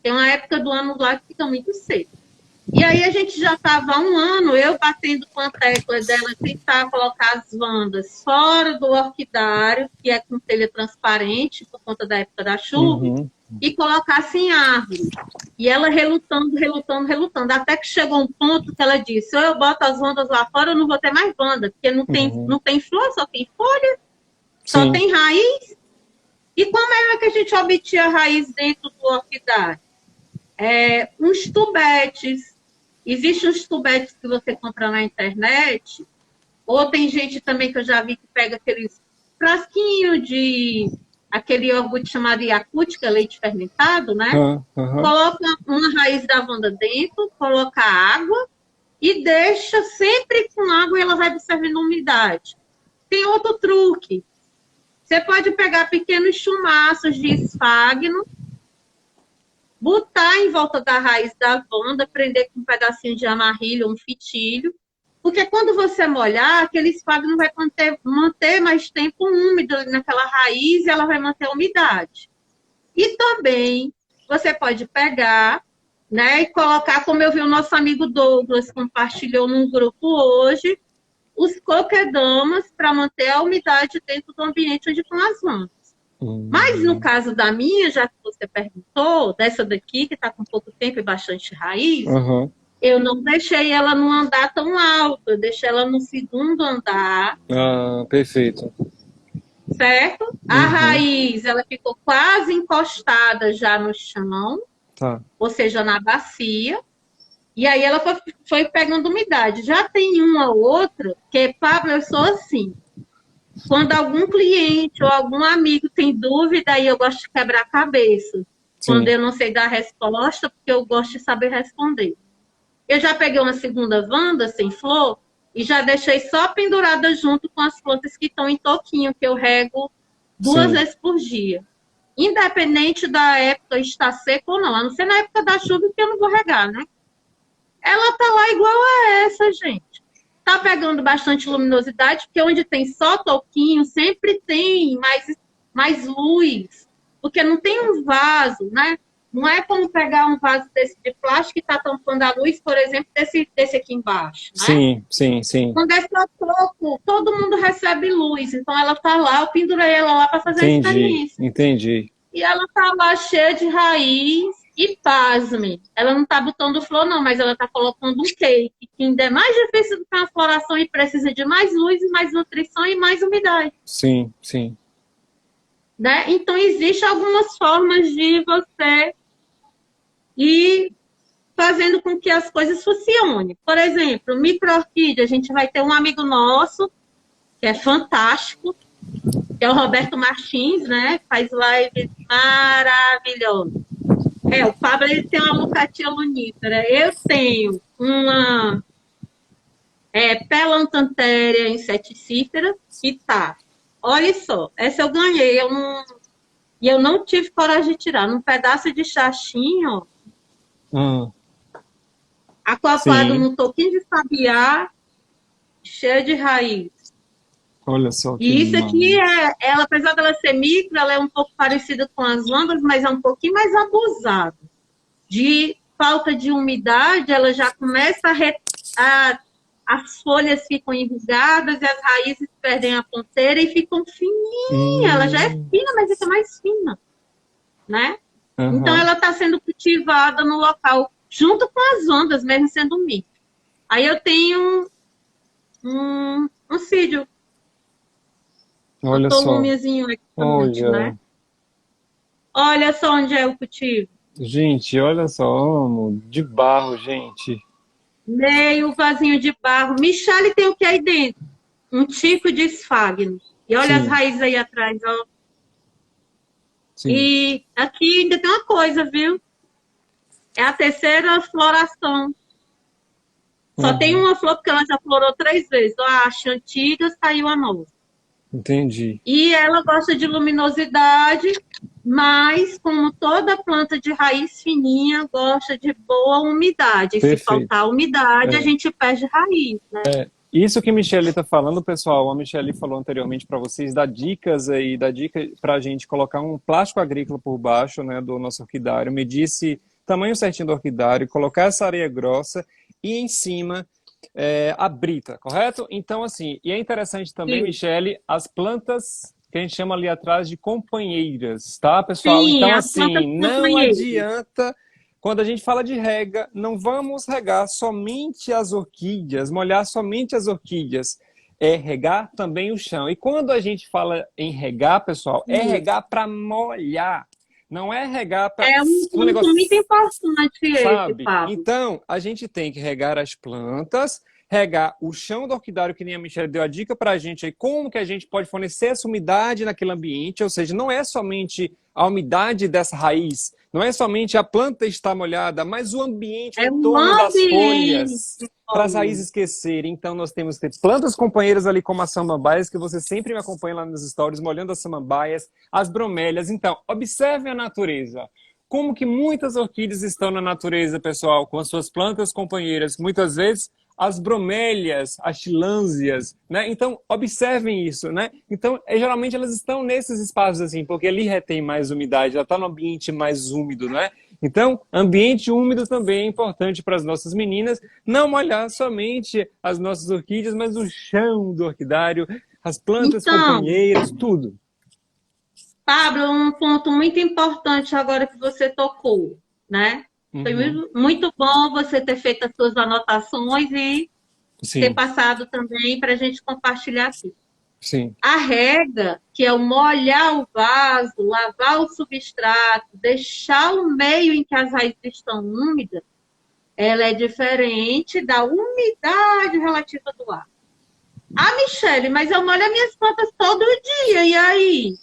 Tem uma época do ano lá que fica muito seco. E aí a gente já estava há um ano, eu batendo com a tecla dela, tentar colocar as Wandas fora do orquidário, que é com telha transparente, por conta da época da chuva, e colocasse em árvore. E ela relutando, até que chegou um ponto que ela disse, ou eu boto as Wandas lá fora, eu não vou ter mais Wanda, porque não tem flor, só tem folha, só tem raiz. E como era que a gente obtinha a raiz dentro do orquidário? Uns tubetes. Existem uns tubetes que você compra na internet, ou tem gente também que eu já vi que pega aqueles frasquinhos de aquele iogurte chamado Yakútica, leite fermentado, né? Coloca uma raiz da Wanda dentro, coloca água e deixa sempre com água e ela vai absorvendo umidade. Tem outro truque. Você pode pegar pequenos chumaços de esfagno, botar em volta da raiz da Wanda, prender com um pedacinho de amarrilho, um fitilho, porque quando você molhar, aquele esfagno vai manter mais tempo úmido naquela raiz e ela vai manter a umidade. E também você pode pegar, né, e colocar, como eu vi o nosso amigo Douglas compartilhou num grupo hoje, os coquedamas para manter a umidade dentro do ambiente onde estão as Wandas. Mas no caso da minha, já que você perguntou, dessa daqui, que está com pouco tempo e bastante raiz, eu não deixei ela num andar tão alto, eu deixei ela no segundo andar. Perfeito. Certo? A raiz, ela ficou quase encostada já no chão, ou seja, na bacia. E aí ela foi pegando umidade. Já tem uma ou outra, que, Pablo, eu sou assim. Quando algum cliente ou algum amigo tem dúvida, aí eu gosto de quebrar a cabeça. Quando eu não sei dar a resposta, porque eu gosto de saber responder. Eu já peguei uma segunda Wanda sem flor e já deixei só pendurada junto com as plantas que estão em toquinho, que eu rego 2 vezes por dia. Independente da época estar seca ou não. A não ser na época da chuva, que eu não vou regar, né? Ela tá lá igual a essa, gente. Tá pegando bastante luminosidade, porque onde tem só toquinho, sempre tem mais luz. Porque não tem um vaso, né? Não é como pegar um vaso desse de plástico e tá tampando a luz, por exemplo, desse aqui embaixo, né? Sim. Quando é só toco, todo mundo recebe luz. Então ela tá lá, eu pendurei ela lá para fazer a experiência. Entendi. e ela tá lá cheia de raiz e pasme. Ela não tá botando flor, não, mas ela tá colocando um cake, que ainda é mais difícil do que uma floração e precisa de mais luz, mais nutrição e mais umidade. Sim, sim. Né? Então, existem algumas formas de você ir fazendo com que as coisas funcionem. Por exemplo, micro-orquídea, a gente vai ter um amigo nosso, que é fantástico, que é o Roberto Martins, né? Faz lives maravilhosas. O Pablo ele tem uma Lucatia lunífera. Eu tenho uma Pelantantéria inseticífera que tá. Olha só, essa eu ganhei. E eu não tive coragem de tirar. Num pedaço de chachinho, aquaplado Sim. num toquinho de sabiá, cheio de raiz. Olha só que E isso aqui, massa. ela, apesar dela ser micro, ela é um pouco parecida com as lãs, mas é um pouquinho mais abusada. De falta de umidade, ela já começa as folhas ficam enrugadas e as raízes perdem a ponteira e ficam fininhas. Ela já é fina, mas fica mais fina, né? Então, ela está sendo cultivada no local, junto com as ondas, mesmo sendo micro. Aí eu tenho um sídio. Olha Um só. tolumezinho aqui também, né? Olha só onde é o cultivo. Gente, olha só, amo. De barro, gente. Meio vasinho de barro. Michele tem o que aí dentro? Um tico de esfagno. E olha as raízes aí atrás, ó. Sim. E aqui ainda tem uma coisa, viu? É a terceira floração. Só tem uma flor, porque ela já florou 3 vezes. Ó, a antiga, saiu a nova. Entendi. E ela gosta de luminosidade, mas como toda planta de raiz fininha, gosta de boa umidade. E se faltar umidade, a gente perde raiz, né? Isso que a Michele está falando, pessoal, a Michele falou anteriormente para vocês, dá dicas aí, dá dica para a gente colocar um plástico agrícola por baixo, né, do nosso orquidário, medir esse tamanho certinho do orquidário, colocar essa areia grossa e em cima a brita, correto? Então, assim, e é interessante também, Michele, as plantas que a gente chama ali atrás de companheiras, tá, pessoal? Sim, então, assim, não adianta... Quando a gente fala de rega, não vamos regar somente as orquídeas, molhar somente as orquídeas. É regar também o chão. E quando a gente fala em regar, pessoal, é regar para molhar. Não é regar para... É um ponto muito importante esse, Pablo. Então, a gente tem que regar as plantas, regar o chão do orquidário, que nem a Michele deu a dica para a gente aí, como que a gente pode fornecer essa umidade naquele ambiente, ou seja, não é somente a umidade dessa raiz, não é somente a planta estar molhada, mas o ambiente em torno das folhas, para as raízes esquecerem. Então, nós temos que ter plantas companheiras ali, como as samambaias, que você sempre me acompanha lá nos stories, molhando as samambaias, as bromélias. Então, observem a natureza. Como que muitas orquídeas estão na natureza, pessoal, com as suas plantas companheiras, muitas vezes as bromélias, as tilânsias, né? Então, observem isso, né? Então, geralmente elas estão nesses espaços assim, porque ali retém mais umidade, ela está no ambiente mais úmido, né? Então, ambiente úmido também é importante para as nossas meninas, não molhar somente as nossas orquídeas, mas o chão do orquidário, as plantas companheiras, tudo. Pablo, um ponto muito importante agora que você tocou, né? Foi muito bom você ter feito as suas anotações e ter passado também para a gente compartilhar aqui. A rega, que é o molhar o vaso, lavar o substrato, deixar o meio em que as raízes estão úmidas, ela é diferente da umidade relativa do ar. Ah, Michele, mas eu molho as minhas plantas todo dia, e aí?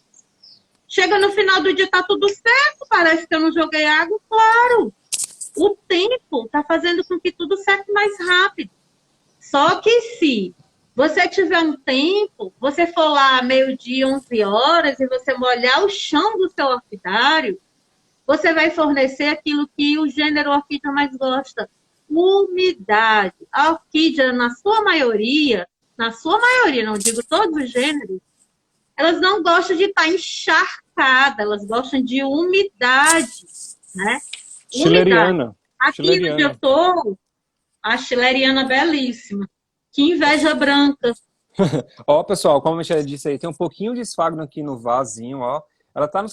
Chega no final do dia, tá tudo certo, parece que eu não joguei água, claro. O tempo está fazendo com que tudo seque mais rápido. Só que se você tiver um tempo, você for lá meio-dia, 11 horas, e você molhar o chão do seu orquidário, você vai fornecer aquilo que o gênero orquídea mais gosta, umidade. A orquídea, na sua maioria, não digo todos os gêneros, elas não gostam de estar encharcada, elas gostam de umidade, né? Chileriana. Aqui onde eu tô, a chileriana belíssima. Que inveja branca. Ó, pessoal, como a Michelle disse aí, tem um pouquinho de esfagno aqui no vasinho, ó. Ela tá no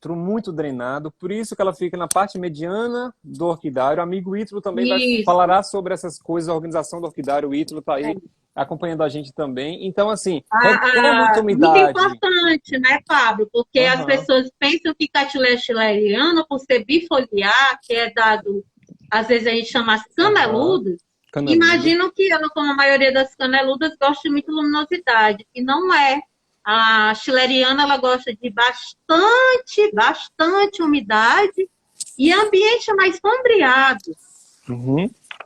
muito drenado, por isso que ela fica na parte mediana do orquidário. O amigo Ítalo também Isso. falará sobre essas coisas, a organização do orquidário. O Ítalo está aí acompanhando a gente também. Então, assim, requer muita Muito umidade. importante, né, Fábio? Porque as pessoas pensam que Cattleya schilleriana, por ser bifoliar, que é dado, às vezes a gente chama as caneludas, imaginam que ela, como a maioria das caneludas, gosta de muita luminosidade. E não é. A schilleriana, ela gosta de bastante umidade e ambiente mais sombreado,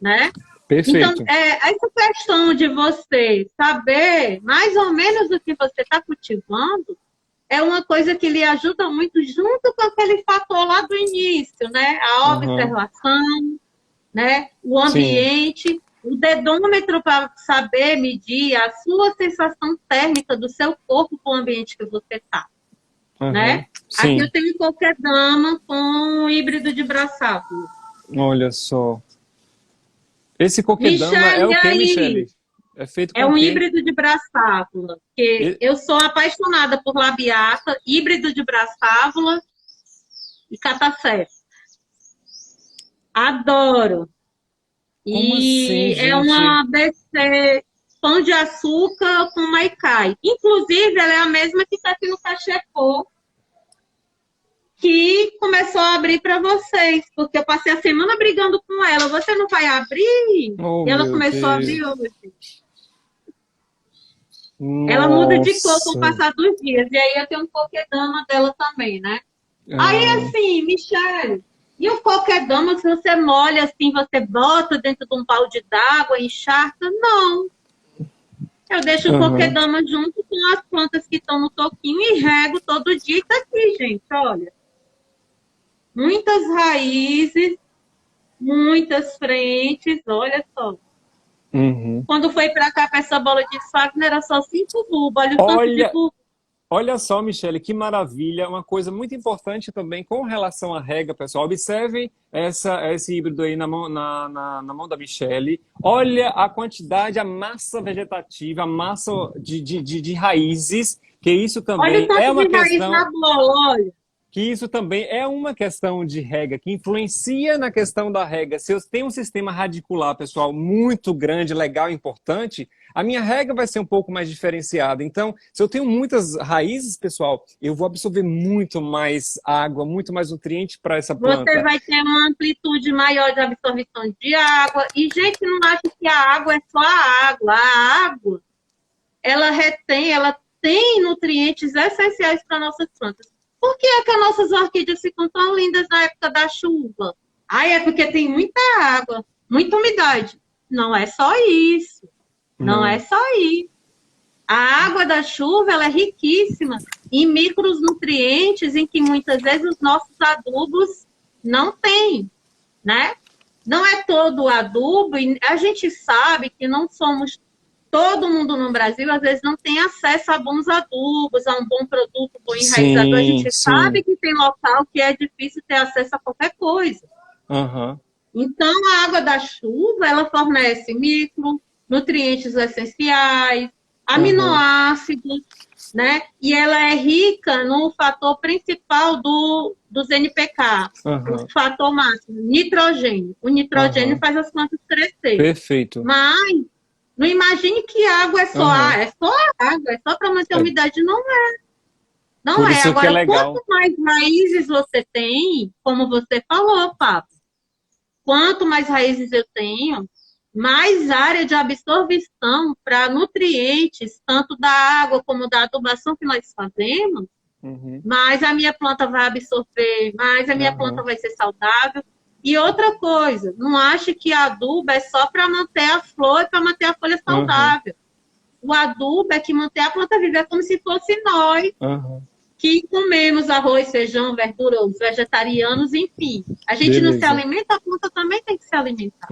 né? Perfeito. Então, essa questão de você saber mais ou menos o que você está cultivando é uma coisa que lhe ajuda muito junto com aquele fator lá do início, né? A observação, né? O ambiente, o dedômetro para saber medir a sua sensação térmica do seu corpo com o ambiente que você está, né? Sim. Aqui eu tenho qualquer dama com híbrido de braçáculo. Olha só. Esse coquedama é o que, Michele? É feito com um híbrido de braçávula. Eu sou apaixonada por labiata, híbrido de braçávula e catacé. Adoro. Como assim, é uma ABC pão de açúcar com maicai. Inclusive, ela é a mesma que está aqui no cachepô, que começou a abrir para vocês, porque eu passei a semana brigando com ela. Você não vai abrir? E ela começou a abrir hoje. Ela muda de cor com o passar dos dias. E aí eu tenho um coquedama dela também, né? Aí assim, Michele, e o coquedama, se você molha assim, você bota dentro de um balde d'água, encharca? Não. Eu deixo o coquedama junto com as plantas que estão no toquinho e rego todo dia. E tá aqui, gente, olha. Muitas raízes, muitas frentes, olha só. Quando foi para cá, para essa bola de Fagner, era só 5 bulbos. Olha só, Michele, que maravilha. Uma coisa muito importante também com relação à rega, pessoal. Observem esse híbrido aí na mão da Michele. Olha a quantidade, a massa vegetativa, a massa de raízes, que isso também é uma questão... Na bola, olha. Que isso também é uma questão de rega, que influencia na questão da rega. Se eu tenho um sistema radicular, pessoal, muito grande, legal, importante, a minha rega vai ser um pouco mais diferenciada. Então, se eu tenho muitas raízes, pessoal, eu vou absorver muito mais água, muito mais nutriente para essa planta. Você vai ter uma amplitude maior de absorção de água. E, gente, não acha que a água é só a água. A água, ela retém, ela tem nutrientes essenciais para nossas plantas. Por que é que as nossas orquídeas ficam tão lindas na época da chuva? É porque tem muita água, muita umidade. Não é só isso. Não é só isso. A água da chuva, ela é riquíssima em micronutrientes em que muitas vezes os nossos adubos não têm, né? Não é todo o adubo, e a gente sabe que não somos... Todo mundo no Brasil, às vezes, não tem acesso a bons adubos, a um bom produto, bom enraizador. A gente sabe que tem local que é difícil ter acesso a qualquer coisa. Então, a água da chuva, ela fornece micronutrientes essenciais, aminoácidos, né? E ela é rica no fator principal dos NPK, o fator máximo, nitrogênio. O nitrogênio faz as plantas crescer. Perfeito. Mas não imagine que água é só é só água, é só para manter a umidade. Não é. Não é. Agora, quanto mais raízes você tem, como você falou, Papo, quanto mais raízes eu tenho, mais área de absorção para nutrientes, tanto da água como da adubação que nós fazemos, mais a minha planta vai absorver, mais a minha planta vai ser saudável. E outra coisa, não ache que adubo é só para manter a flor e para manter a folha saudável. O adubo é que mantém a planta viva, é como se fosse nós, que comemos arroz, feijão, verdura, os vegetarianos, enfim. A gente não se alimenta, a planta também tem que se alimentar.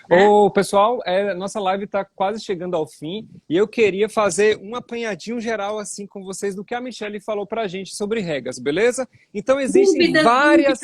Né? Ô, pessoal, nossa live está quase chegando ao fim e eu queria fazer um apanhadinho geral assim com vocês do que a Michele falou para a gente sobre regas, beleza? Então existem várias...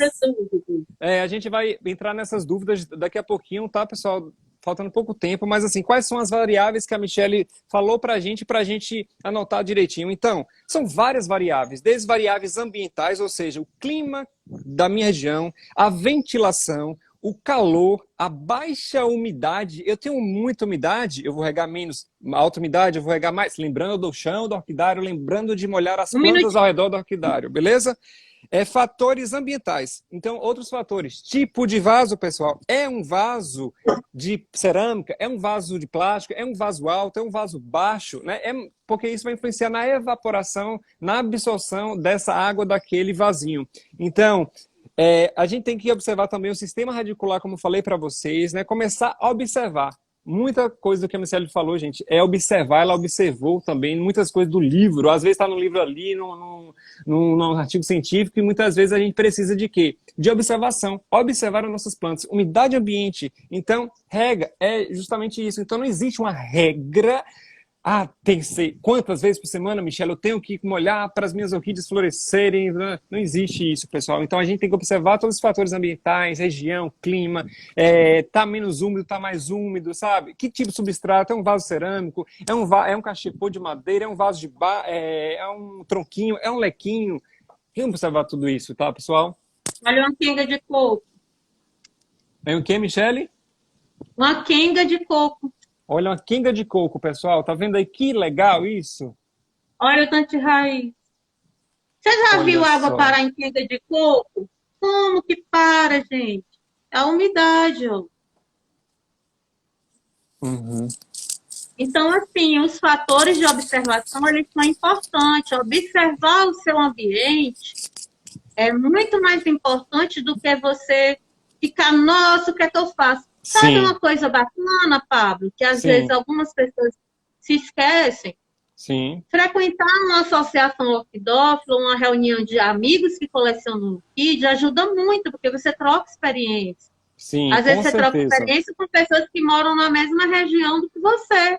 A gente vai entrar nessas dúvidas daqui a pouquinho, tá, pessoal? faltando pouco tempo, mas assim, quais são as variáveis que a Michelle falou para a gente anotar direitinho? Então, são várias variáveis, desde variáveis ambientais, ou seja, o clima da minha região, a ventilação, o calor, a baixa umidade. Eu tenho muita umidade, eu vou regar menos. Alta umidade, eu vou regar mais. Lembrando do chão do orquidário, lembrando de molhar as plantas ao redor do orquidário, beleza? Fatores ambientais. Então, outros fatores. Tipo de vaso, pessoal. É um vaso de cerâmica? É um vaso de plástico? É um vaso alto? É um vaso baixo? Né? Porque isso vai influenciar na evaporação, na absorção dessa água daquele vasinho. Então, a gente tem que observar também o sistema radicular, como eu falei para vocês, né? Começar a observar. Muita coisa do que a Michelle falou, gente, é observar. Ela observou também muitas coisas do livro. Às vezes está no livro ali, num artigo científico, e muitas vezes a gente precisa de quê? De observação. Observar as nossas plantas. Umidade ambiente. Então, regra é justamente isso. Então, não existe uma regra. Tem que ser quantas vezes por semana, Michelle, eu tenho que molhar para as minhas orquídeas florescerem. Não existe isso, pessoal. Então a gente tem que observar todos os fatores ambientais, região, clima, tá menos úmido, tá mais úmido, sabe? Que tipo de substrato? É um vaso cerâmico? É um cachepô de madeira? É um vaso de bar? É um tronquinho? É um lequinho? Tem que observar tudo isso, tá, pessoal? Olha uma quenga de coco. É o que, Michelle? Uma quenga de coco. Olha, uma quenga de coco, pessoal. Tá vendo aí que legal isso? Olha o tanto de raiz. Você já viu água parar em quenga de coco? Como que para, gente? É a umidade, ó. Uhum. Então, assim, os fatores de observação, eles são importantes. Observar o seu ambiente é muito mais importante do que você ficar, nossa, o que é que eu faço? Sabe uma coisa bacana, Pablo, que às vezes algumas pessoas se esquecem? Sim. Frequentar uma associação orquidófila, uma reunião de amigos que colecionam orquídea, ajuda muito, porque você troca experiência. Sim, às vezes você troca experiência com pessoas que moram na mesma região do que você.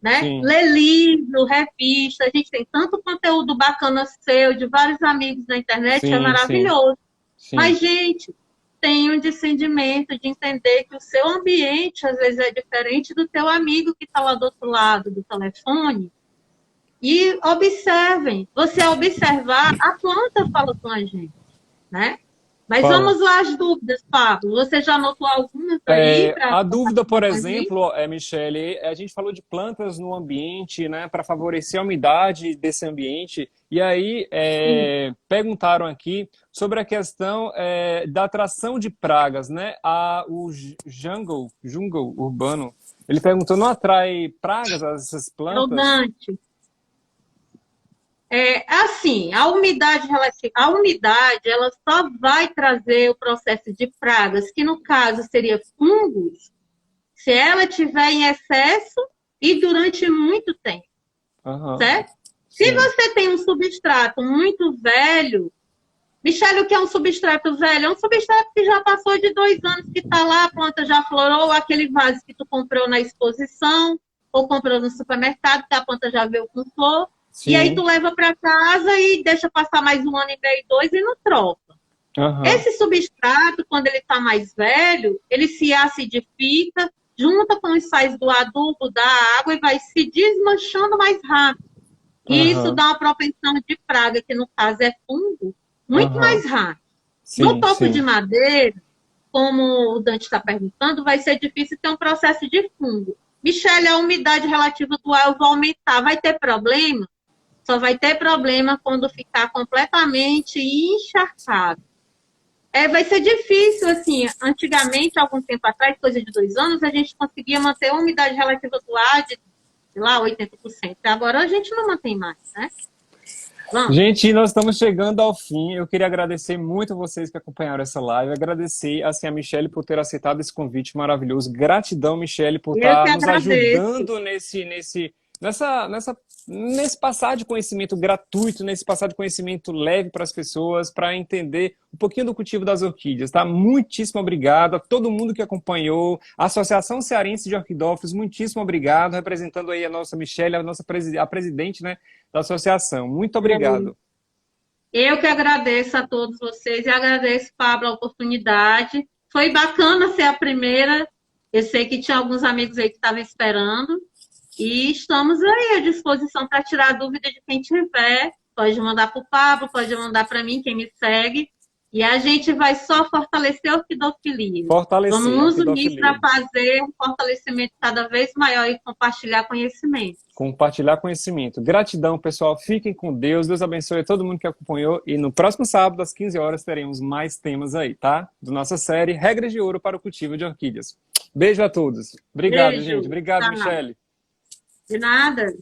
Né? Lê livro, revista, a gente tem tanto conteúdo bacana seu, de vários amigos na internet, é maravilhoso. Sim. Mas, gente, tem um discernimento de entender que o seu ambiente, às vezes, é diferente do teu amigo que está lá do outro lado do telefone. E observem. Você observar, a planta fala com a gente, né? Mas vamos lá às dúvidas, Pablo. Você já anotou algumas aí? A dúvida, por exemplo, Michelle, a gente falou de plantas no ambiente, né, para favorecer a umidade desse ambiente. E aí perguntaram aqui sobre a questão da atração de pragas, né? O jungle urbano, ele perguntou, não atrai pragas essas plantas? Rodante. Assim, a umidade relativa, ela só vai trazer o processo de pragas, que no caso seria fungos, se ela tiver em excesso e durante muito tempo, certo? Sim. Se você tem um substrato muito velho, Michelle, o que é um substrato velho? É um substrato que já passou de 2 anos, que está lá, a planta já florou, aquele vaso que tu comprou na exposição, ou comprou no supermercado, que a planta já veio com flor. Sim. E aí tu leva para casa e deixa passar mais 1 ano e meio, 2 e não troca. Esse substrato, quando ele está mais velho, ele se acidifica, junta com os sais do adubo, da água e vai se desmanchando mais rápido. E isso dá uma propensão de praga, que no caso é fungo, muito mais rápido. Sim, no topo de madeira, como o Dante está perguntando, vai ser difícil ter um processo de fungo. Michelle, a umidade relativa do ar eu vou aumentar. Vai ter problema? Só vai ter problema quando ficar completamente encharcado. Vai ser difícil, assim, antigamente, algum tempo atrás, coisa de 2 anos, a gente conseguia manter a umidade relativa do ar de, sei lá, 80%. Agora a gente não mantém mais, né? Vamos. Gente, nós estamos chegando ao fim. Eu queria agradecer muito a vocês que acompanharam essa live. Agradecer, assim, a Michelle por ter aceitado esse convite maravilhoso. Gratidão, Michelle, por estar nos ajudando nesse passar de conhecimento gratuito, nesse passar de conhecimento leve para as pessoas, para entender um pouquinho do cultivo das orquídeas, tá? Muitíssimo obrigado a todo mundo que acompanhou, a Associação Cearense de Orquidófilos, muitíssimo obrigado, representando aí a nossa Michelle, a presidente, né, da associação. Muito obrigado. Eu que agradeço a todos vocês e agradeço, Pablo, a oportunidade. Foi bacana ser a primeira Eu sei que tinha alguns amigos aí que estavam esperando. E estamos aí à disposição para tirar dúvida de quem tiver. Pode mandar para o Pablo, pode mandar para mim, quem me segue. E a gente vai só fortalecer a orquidofilia. Fortalecer Vamos a nos unir orquidofilia. para fazer um fortalecimento cada vez maior e compartilhar conhecimento. Compartilhar conhecimento. Gratidão, pessoal. Fiquem com Deus. Deus abençoe a todo mundo que acompanhou. E no próximo sábado, às 15 horas, teremos mais temas aí, tá? Da nossa série Regras de Ouro para o Cultivo de Orquídeas. Beijo a todos. Obrigado, Beijo. gente. Obrigado, Tá. Michele. De nada.